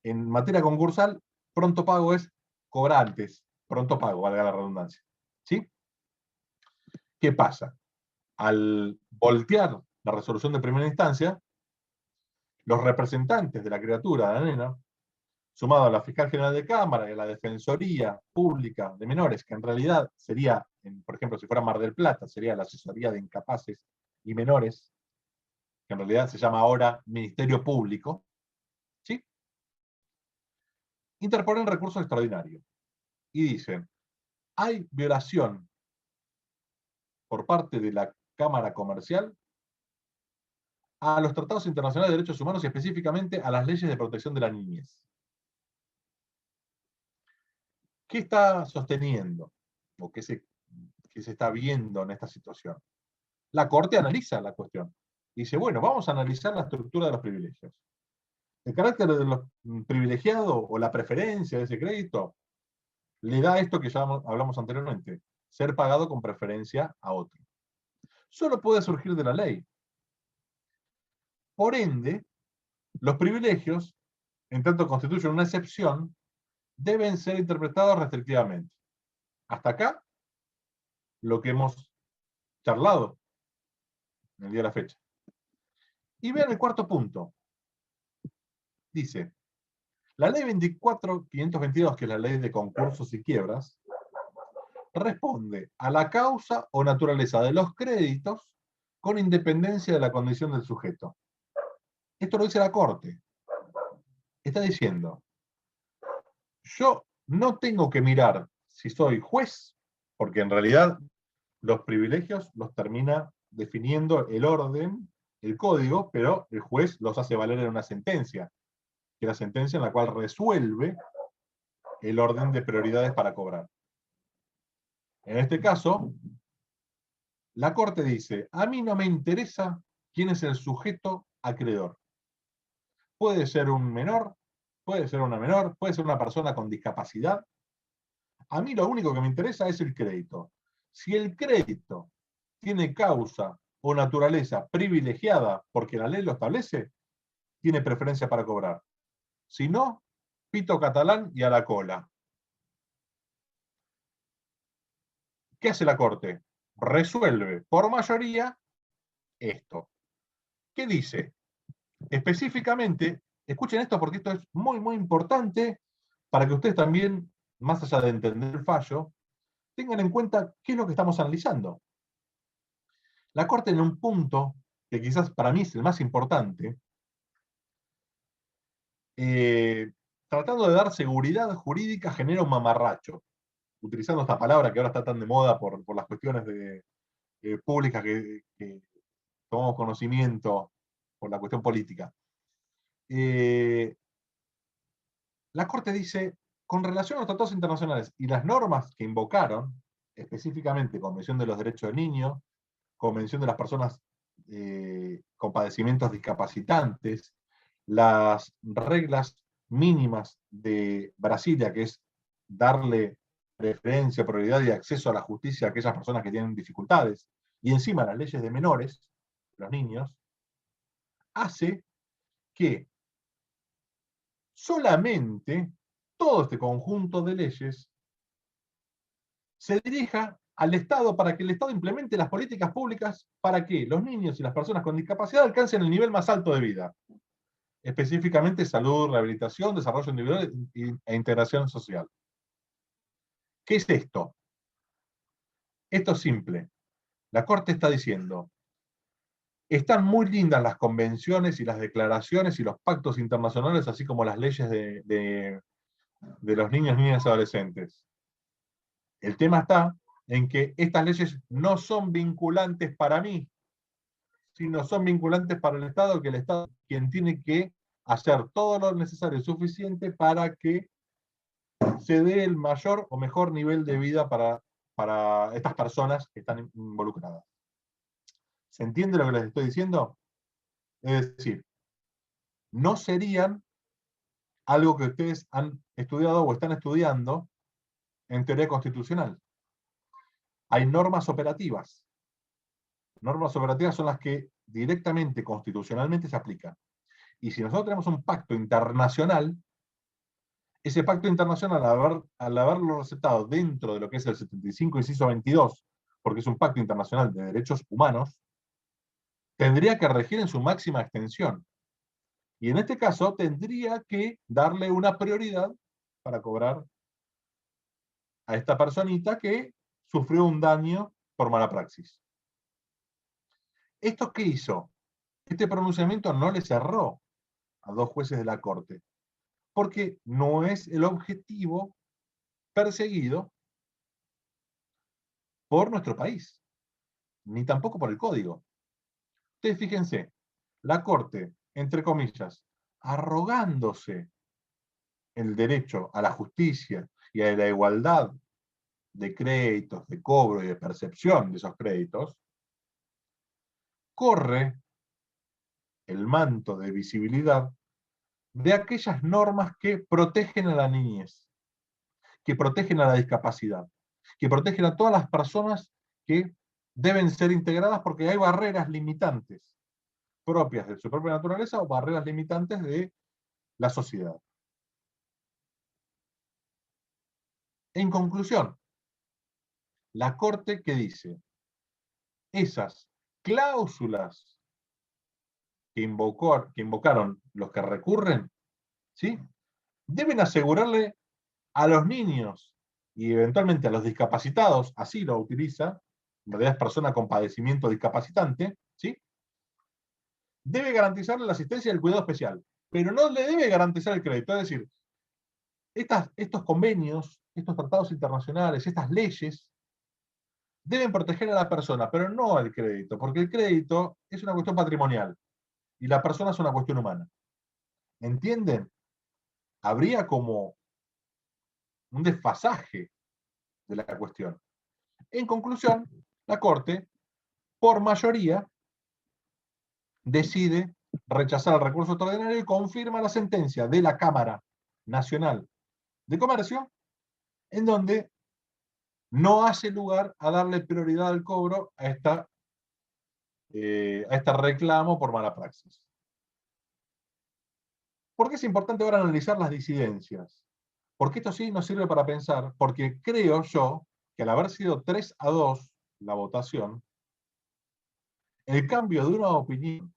En materia concursal, pronto pago es cobrar antes. Pronto pago, valga la redundancia. ¿Sí? ¿Qué pasa? Al voltear la resolución de primera instancia, los representantes de la criatura, de la nena, sumado a la Fiscal General de Cámara y a la Defensoría Pública de Menores, que en realidad sería, por ejemplo, si fuera Mar del Plata, sería la Asesoría de Incapaces y Menores, que en realidad se llama ahora Ministerio Público, ¿sí? Interponen recurso extraordinario y dicen: hay violación por parte de la Cámara Comercial a los tratados internacionales de derechos humanos y específicamente a las leyes de protección de la niñez. ¿Qué está sosteniendo? ¿O qué se está viendo en esta situación? La Corte analiza la cuestión. Dice, bueno, vamos a analizar la estructura de los privilegios. El carácter de los privilegiados o la preferencia de ese crédito le da esto que ya hablamos anteriormente, ser pagado con preferencia a otro. Solo puede surgir de la ley. Por ende, los privilegios, en tanto constituyen una excepción, deben ser interpretados restrictivamente. Hasta acá, lo que hemos charlado en el día de la fecha. Y vean el cuarto punto. Dice, la ley 24.522, que es la ley de concursos y quiebras, responde a la causa o naturaleza de los créditos con independencia de la condición del sujeto. Esto lo dice la Corte. Está diciendo, yo no tengo que mirar si soy juez, porque en realidad los privilegios los termina definiendo el orden, el código, pero el juez los hace valer en una sentencia, que es la sentencia en la cual resuelve el orden de prioridades para cobrar. En este caso, la Corte dice, a mí no me interesa quién es el sujeto acreedor. Puede ser un menor, puede ser una menor, puede ser una persona con discapacidad. A mí lo único que me interesa es el crédito. Si el crédito tiene causa o naturaleza privilegiada porque la ley lo establece, tiene preferencia para cobrar. Si no, pito catalán y a la cola. ¿Qué hace la Corte? Resuelve por mayoría esto. ¿Qué dice? Específicamente, escuchen esto porque esto es muy, muy importante para que ustedes también, más allá de entender el fallo, tengan en cuenta qué es lo que estamos analizando. La Corte, en un punto que quizás para mí es el más importante, tratando de dar seguridad jurídica, genera un mamarracho, utilizando esta palabra que ahora está tan de moda por las cuestiones públicas que tomamos conocimiento por la cuestión política. La Corte dice, con relación a los tratados internacionales y las normas que invocaron, específicamente Convención de los Derechos del Niño, Convención de las Personas con Padecimientos Discapacitantes, las reglas mínimas de Brasilia, que es darle preferencia, prioridad y acceso a la justicia a aquellas personas que tienen dificultades, y encima las leyes de menores, los niños, hace que solamente todo este conjunto de leyes se dirija al Estado para que el Estado implemente las políticas públicas para que los niños y las personas con discapacidad alcancen el nivel más alto de vida. Específicamente salud, rehabilitación, desarrollo individual e integración social. ¿Qué es esto? Esto es simple. La Corte está diciendo, están muy lindas las convenciones y las declaraciones y los pactos internacionales, así como las leyes de los niños, niñas y adolescentes. El tema está en que estas leyes no son vinculantes para mí, sino son vinculantes para el Estado, que el Estado es quien tiene que hacer todo lo necesario y suficiente para que se dé el mayor o mejor nivel de vida para estas personas que están involucradas. ¿Se entiende lo que les estoy diciendo? Es decir, no serían algo que ustedes han estudiado o están estudiando en teoría constitucional. Hay normas operativas. Normas operativas son las que directamente, constitucionalmente se aplican. Y si nosotros tenemos un pacto internacional, ese pacto internacional, al haberlo recetado dentro de lo que es el 75, inciso 22, porque es un pacto internacional de derechos humanos, tendría que regir en su máxima extensión. Y en este caso tendría que darle una prioridad para cobrar a esta personita que sufrió un daño por mala praxis. ¿Esto qué hizo? Este pronunciamiento no le cerró a dos jueces de la Corte, porque no es el objetivo perseguido por nuestro país, ni tampoco por el Código. Ustedes fíjense, la Corte, entre comillas, arrogándose el derecho a la justicia y a la igualdad de créditos, de cobro y de percepción de esos créditos, corre el manto de visibilidad de aquellas normas que protegen a la niñez, que protegen a la discapacidad, que protegen a todas las personas que deben ser integradas porque hay barreras limitantes propias de su propia naturaleza o barreras limitantes de la sociedad. En conclusión, la Corte, ¿qué dice? Esas cláusulas que invocaron los que recurren, ¿sí?, deben asegurarle a los niños y eventualmente a los discapacitados, así lo utiliza, en realidad es persona con padecimiento discapacitante, ¿sí?, debe garantizarle la asistencia y el cuidado especial, pero no le debe garantizar el crédito. Es decir, estos convenios, estos tratados internacionales, estas leyes, deben proteger a la persona, pero no al crédito, porque el crédito es una cuestión patrimonial y la persona es una cuestión humana. ¿Entienden? Habría como un desfasaje de la cuestión. En conclusión, la Corte, por mayoría, decide rechazar el recurso extraordinario y confirma la sentencia de la Cámara Nacional de Comercio, en donde no hace lugar a darle prioridad al cobro a este reclamo por mala praxis. ¿Por qué es importante ahora analizar las disidencias? Porque esto sí nos sirve para pensar, porque creo yo que al haber sido 3-2 la votación, el cambio de una opinión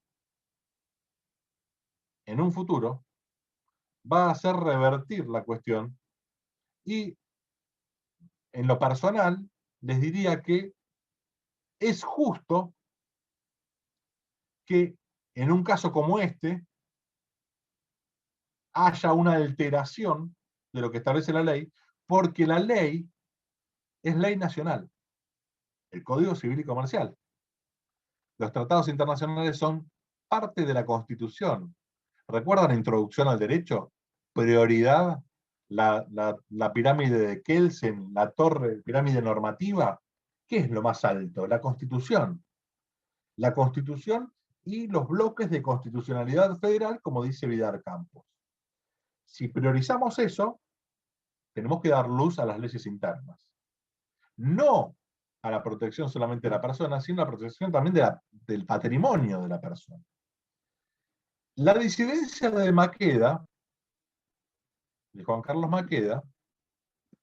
en un futuro va a hacer revertir la cuestión y en lo personal les diría que es justo que en un caso como este haya una alteración de lo que establece la ley, porque la ley es ley nacional, el Código Civil y Comercial. Los tratados internacionales son parte de la Constitución. ¿Recuerdan la introducción al derecho? Prioridad, la pirámide de Kelsen, la torre, pirámide normativa. ¿Qué es lo más alto? La Constitución. La Constitución y los bloques de constitucionalidad federal, como dice Vidal Campos. Si priorizamos eso, tenemos que dar luz a las leyes internas. No a la protección solamente de la persona, sino a la protección también del patrimonio de la persona. La disidencia de Maqueda, de Juan Carlos Maqueda,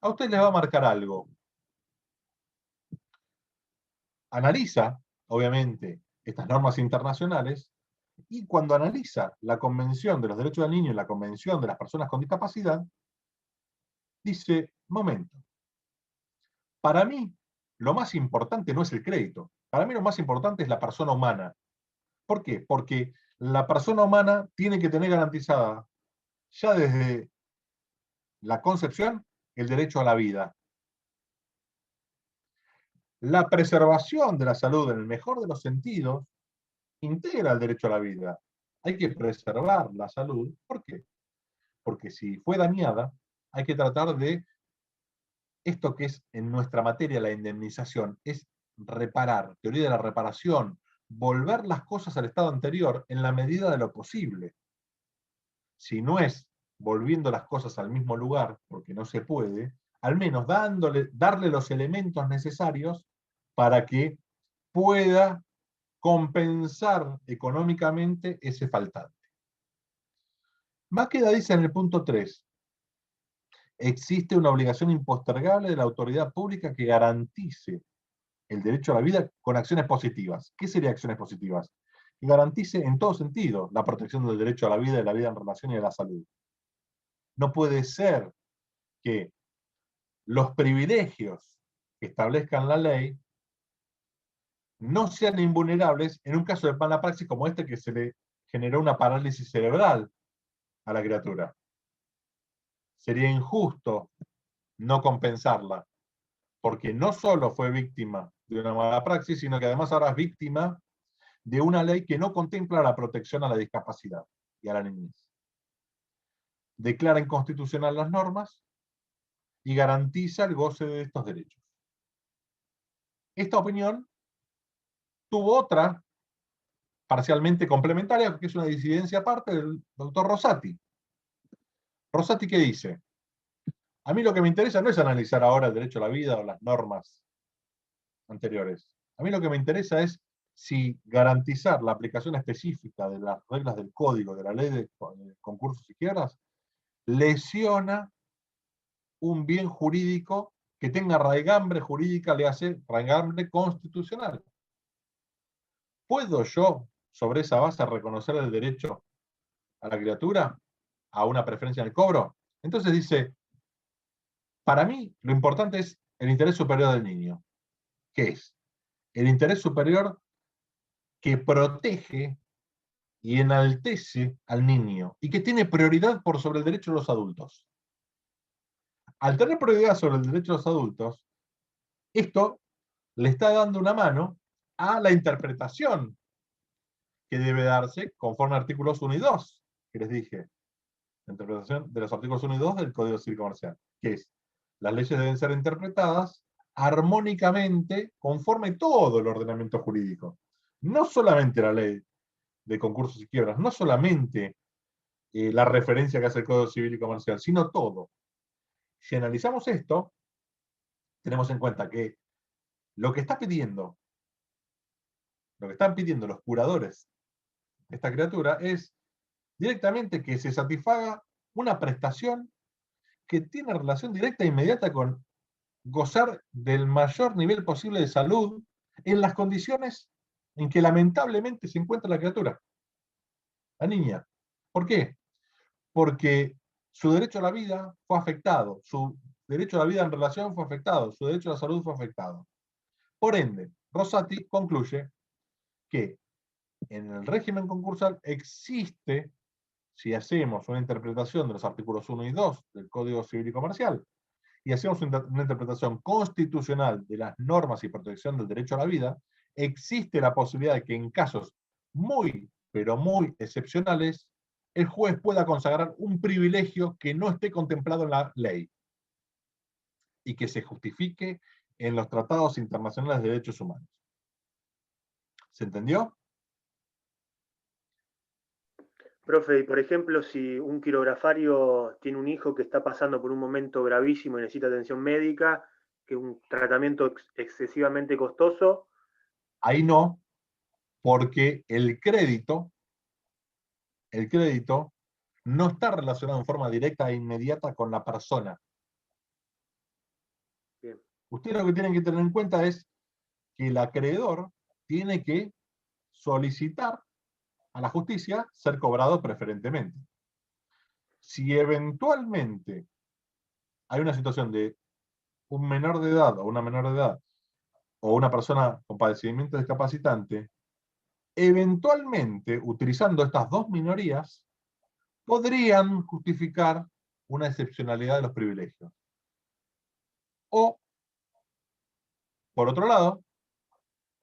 a usted les va a marcar algo. Analiza, obviamente, estas normas internacionales, y cuando analiza la Convención de los Derechos del Niño y la Convención de las Personas con Discapacidad, dice, momento, para mí lo más importante no es el crédito, para mí lo más importante es la persona humana. ¿Por qué? Porque la persona humana tiene que tener garantizada, ya desde la concepción, el derecho a la vida. La preservación de la salud, en el mejor de los sentidos, integra el derecho a la vida. Hay que preservar la salud. ¿Por qué? Porque si fue dañada, hay que tratar de esto que es en nuestra materia la indemnización, es reparar, teoría de la reparación, volver las cosas al estado anterior en la medida de lo posible. Si no es volviendo las cosas al mismo lugar, porque no se puede, al menos darle los elementos necesarios para que pueda compensar económicamente ese faltante. Maqueda dice en el punto 3, existe una obligación impostergable de la autoridad pública que garantice el derecho a la vida con acciones positivas. ¿Qué serían acciones positivas? Que garantice en todo sentido la protección del derecho a la vida, de la vida en relación y a la salud. No puede ser que los privilegios que establezcan la ley no sean invulnerables en un caso de mala praxis como este, que se le generó una parálisis cerebral a la criatura. Sería injusto no compensarla, porque no solo fue víctima de una mala praxis, sino que además ahora es víctima de una ley que no contempla la protección a la discapacidad y a la niñez. Declara inconstitucional las normas y garantiza el goce de estos derechos. Esta opinión tuvo otra parcialmente complementaria, que es una disidencia aparte del doctor Rosati. Rosati, ¿qué dice? A mí lo que me interesa no es analizar ahora el derecho a la vida o las normas anteriores. A mí lo que me interesa es si garantizar la aplicación específica de las reglas del código, de la ley de concursos y quiebras, lesiona un bien jurídico que tenga raigambre jurídica, le hace raigambre constitucional. ¿Puedo yo, sobre esa base, reconocer el derecho a la criatura a una preferencia en el cobro? Entonces dice, para mí lo importante es el interés superior del niño. ¿Qué es? El interés superior que protege y enaltece al niño y que tiene prioridad por sobre el derecho de los adultos. Al tener prioridad sobre el derecho de los adultos, esto le está dando una mano a la interpretación que debe darse conforme a artículos 1 y 2, que les dije. La interpretación de los artículos 1 y 2 del Código Civil Comercial, que es, las leyes deben ser interpretadas armónicamente conforme todo el ordenamiento jurídico. No solamente la ley de concursos y quiebras, no solamente la referencia que hace el Código Civil y Comercial, sino todo. Si analizamos esto, tenemos en cuenta que lo que están pidiendo los curadores de esta criatura es directamente que se satisfaga una prestación que tiene relación directa e inmediata con gozar del mayor nivel posible de salud en las condiciones en que lamentablemente se encuentra la criatura, la niña. ¿Por qué? Porque su derecho a la vida fue afectado, su derecho a la vida en relación fue afectado, su derecho a la salud fue afectado. Por ende, Rosati concluye que en el régimen concursal existe, si hacemos una interpretación de los artículos 1 y 2 del Código Civil y Comercial, y hacemos una interpretación constitucional de las normas y protección del derecho a la vida, existe la posibilidad de que en casos muy, pero muy excepcionales, el juez pueda consagrar un privilegio que no esté contemplado en la ley y que se justifique en los tratados internacionales de derechos humanos. ¿Se entendió? Profe, y por ejemplo, si un quirografario tiene un hijo que está pasando por un momento gravísimo y necesita atención médica, que un tratamiento excesivamente costoso. Ahí no, porque el crédito no está relacionado en forma directa e inmediata con la persona. Bien. Ustedes lo que tienen que tener en cuenta es que el acreedor tiene que solicitar a la justicia ser cobrado preferentemente. Si eventualmente hay una situación de un menor de edad o una menor de edad o una persona con padecimiento discapacitante, eventualmente, utilizando estas dos minorías, podrían justificar una excepcionalidad de los privilegios. O, por otro lado,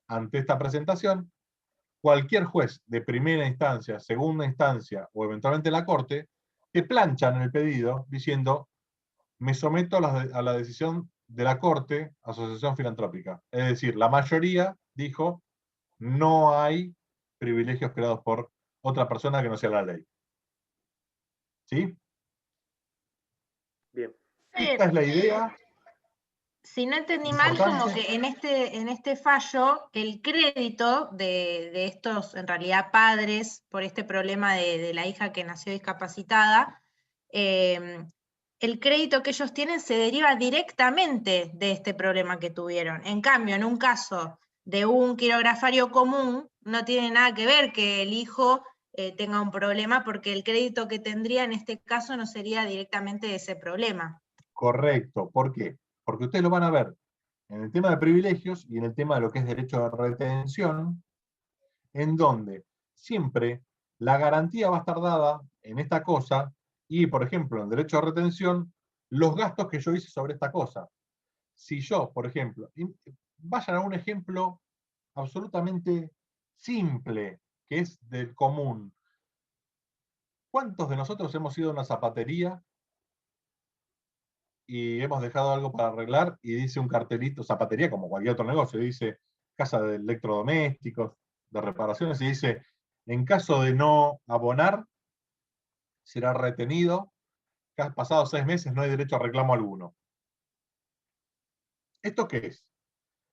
ante esta presentación, cualquier juez de primera instancia, segunda instancia o eventualmente la Corte, te planchan el pedido diciendo, me someto a la decisión de la Corte, Asociación Filantrópica. Es decir, la mayoría dijo, no hay privilegios creados por otra persona que no sea la ley. ¿Sí? Bien. Esta es la idea. Si no entendí mal, como que en este fallo, el crédito de estos, en realidad, padres, por este problema de la hija que nació discapacitada, el crédito que ellos tienen se deriva directamente de este problema que tuvieron. En cambio, en un caso de un quirografario común, no tiene nada que ver que el hijo tenga un problema, porque el crédito que tendría en este caso no sería directamente de ese problema. Correcto. ¿Por qué? Porque ustedes lo van a ver en el tema de privilegios y en el tema de lo que es derecho de retención, en donde siempre la garantía va a estar dada en esta cosa y, por ejemplo, en derecho de retención, los gastos que yo hice sobre esta cosa. Si yo, por ejemplo, vayan a un ejemplo absolutamente simple, que es del común. ¿Cuántos de nosotros hemos ido a una zapatería y hemos dejado algo para arreglar y dice un cartelito, zapatería como cualquier otro negocio, dice casa de electrodomésticos, de reparaciones, y dice, en caso de no abonar, será retenido, pasados 6 meses no hay derecho a reclamo alguno? ¿Esto qué es?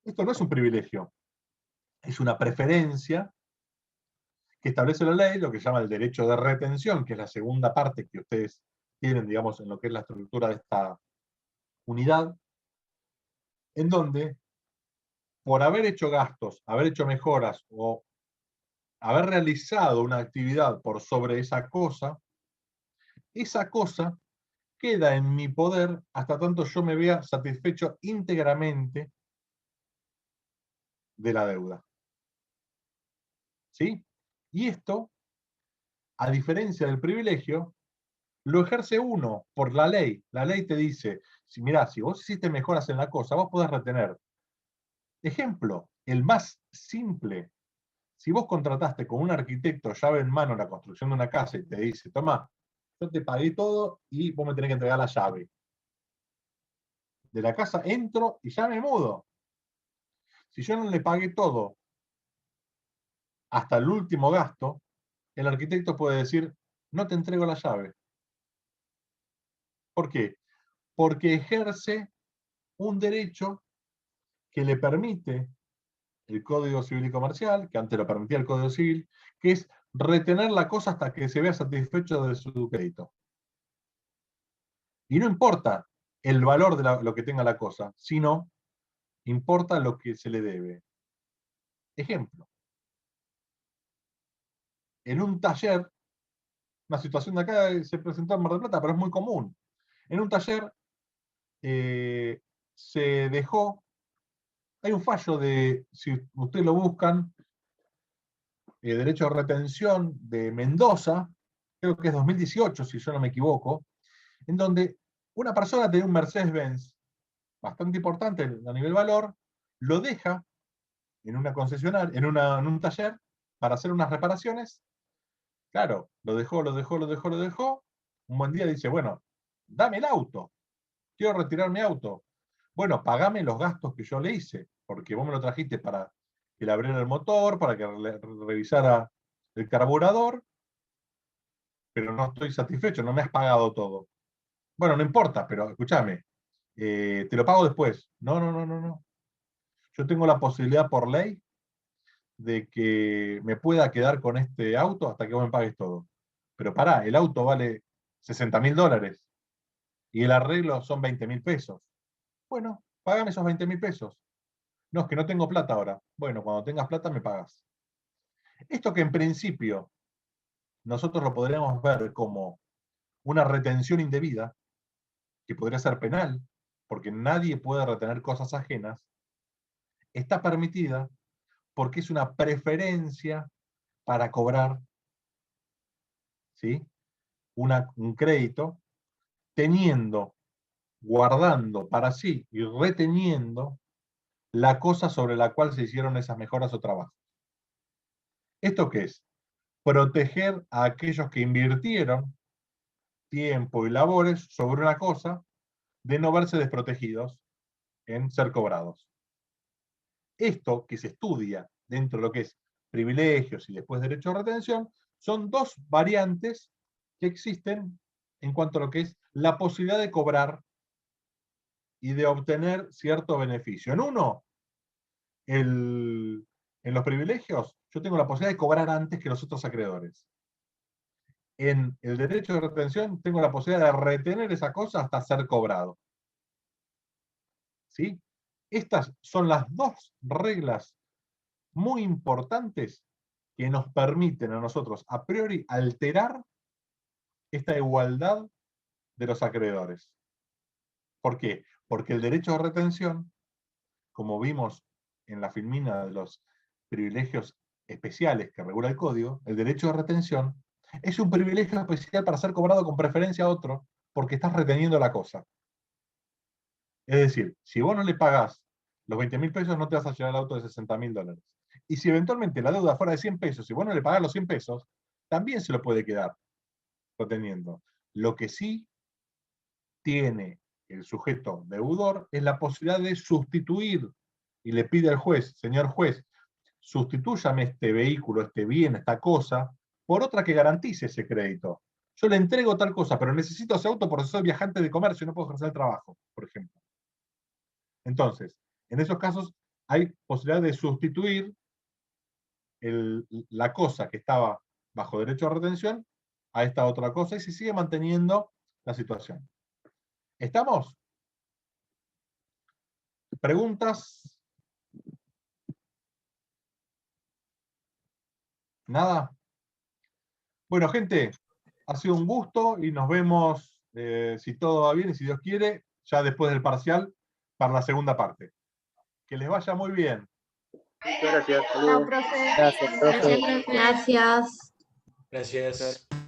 Esto no es un privilegio, es una preferencia que establece la ley, lo que se llama el derecho de retención, que es la segunda parte que ustedes tienen, digamos, en lo que es la estructura de esta unidad, en donde, por haber hecho gastos, haber hecho mejoras o haber realizado una actividad por sobre esa cosa queda en mi poder hasta tanto yo me vea satisfecho íntegramente de la deuda. ¿Sí? Y esto, a diferencia del privilegio, lo ejerce uno por la ley. La ley te dice, si mirá, si vos hiciste mejoras en la cosa, vos podés retener Ejemplo, el más simple. Si vos contrataste con un arquitecto llave en mano la construcción de una casa y te dice, toma, yo te pagué todo y vos me tenés que entregar la llave de la casa, entro y ya me mudo. Si yo no le pagué todo hasta el último gasto, el arquitecto puede decir, no te entrego la llave. ¿Por qué? Porque ejerce un derecho que le permite el Código Civil y Comercial, que antes lo permitía el Código Civil, que es retener la cosa hasta que se vea satisfecho de su crédito. Y no importa el valor de lo que tenga la cosa, sino importa lo que se le debe. Ejemplo. En un taller, una situación de acá se presentó en Mar del Plata, pero es muy común. En un taller se dejó, hay un fallo de, si ustedes lo buscan, derecho de retención de Mendoza, creo que es 2018, si yo no me equivoco, en donde una persona tenía un Mercedes-Benz bastante importante a nivel valor, lo deja en una concesionaria, en un taller, para hacer unas reparaciones. Claro, lo dejó. Un buen día dice, bueno, dame el auto, quiero retirar mi auto. Bueno, pagame los gastos que yo le hice, porque vos me lo trajiste para que le abriera el motor, para que revisara el carburador, pero no estoy satisfecho, no me has pagado todo. Bueno, no importa, pero escúchame, te lo pago después. No. Yo tengo la posibilidad por ley de que me pueda quedar con este auto hasta que vos me pagues todo. Pero pará, el auto vale $60.000 y el arreglo son 20.000 pesos. Bueno, pagame esos 20.000 pesos. No, es que no tengo plata ahora. Bueno, cuando tengas plata me pagas. Esto que en principio nosotros lo podríamos ver como una retención indebida, que podría ser penal, porque nadie puede retener cosas ajenas, está permitida porque es una preferencia para cobrar, ¿sí?, un crédito, teniendo, guardando para sí y reteniendo la cosa sobre la cual se hicieron esas mejoras o trabajos. ¿Esto qué es? Proteger a aquellos que invirtieron tiempo y labores sobre una cosa, de no verse desprotegidos en ser cobrados. Esto que se estudia dentro de lo que es privilegios y después derecho de retención, son dos variantes que existen en cuanto a lo que es la posibilidad de cobrar y de obtener cierto beneficio. En uno, en los privilegios, yo tengo la posibilidad de cobrar antes que los otros acreedores. En el derecho de retención tengo la posibilidad de retener esa cosa hasta ser cobrado. ¿Sí? Estas son las dos reglas muy importantes que nos permiten a nosotros a priori alterar esta igualdad de los acreedores. ¿Por qué? Porque el derecho de retención, como vimos en la filmina de los privilegios especiales que regula el código, el derecho de retención es un privilegio especial para ser cobrado con preferencia a otro porque estás reteniendo la cosa. Es decir, si vos no le pagás los 20.000 pesos, no te vas a llevar el auto de $60.000. Y si eventualmente la deuda fuera de 100 pesos, si vos no le pagás los 100 pesos, también se lo puede quedar reteniendo. Lo que sí tiene el sujeto deudor es la posibilidad de sustituir, y le pide al juez, señor juez, sustitúyame este vehículo, este bien, esta cosa, por otra que garantice ese crédito. Yo le entrego tal cosa, pero necesito ese auto porque soy viajante de comercio y no puedo ejercer el trabajo, por ejemplo. Entonces, en esos casos hay posibilidad de sustituir la cosa que estaba bajo derecho de retención a esta otra cosa y se sigue manteniendo la situación. ¿Estamos? ¿Preguntas? ¿Nada? Bueno, gente, ha sido un gusto y nos vemos, si todo va bien y si Dios quiere, ya después del parcial, para la segunda parte. Que les vaya muy bien. Muchas gracias. Chao, profe. Gracias, profe. Gracias. Gracias.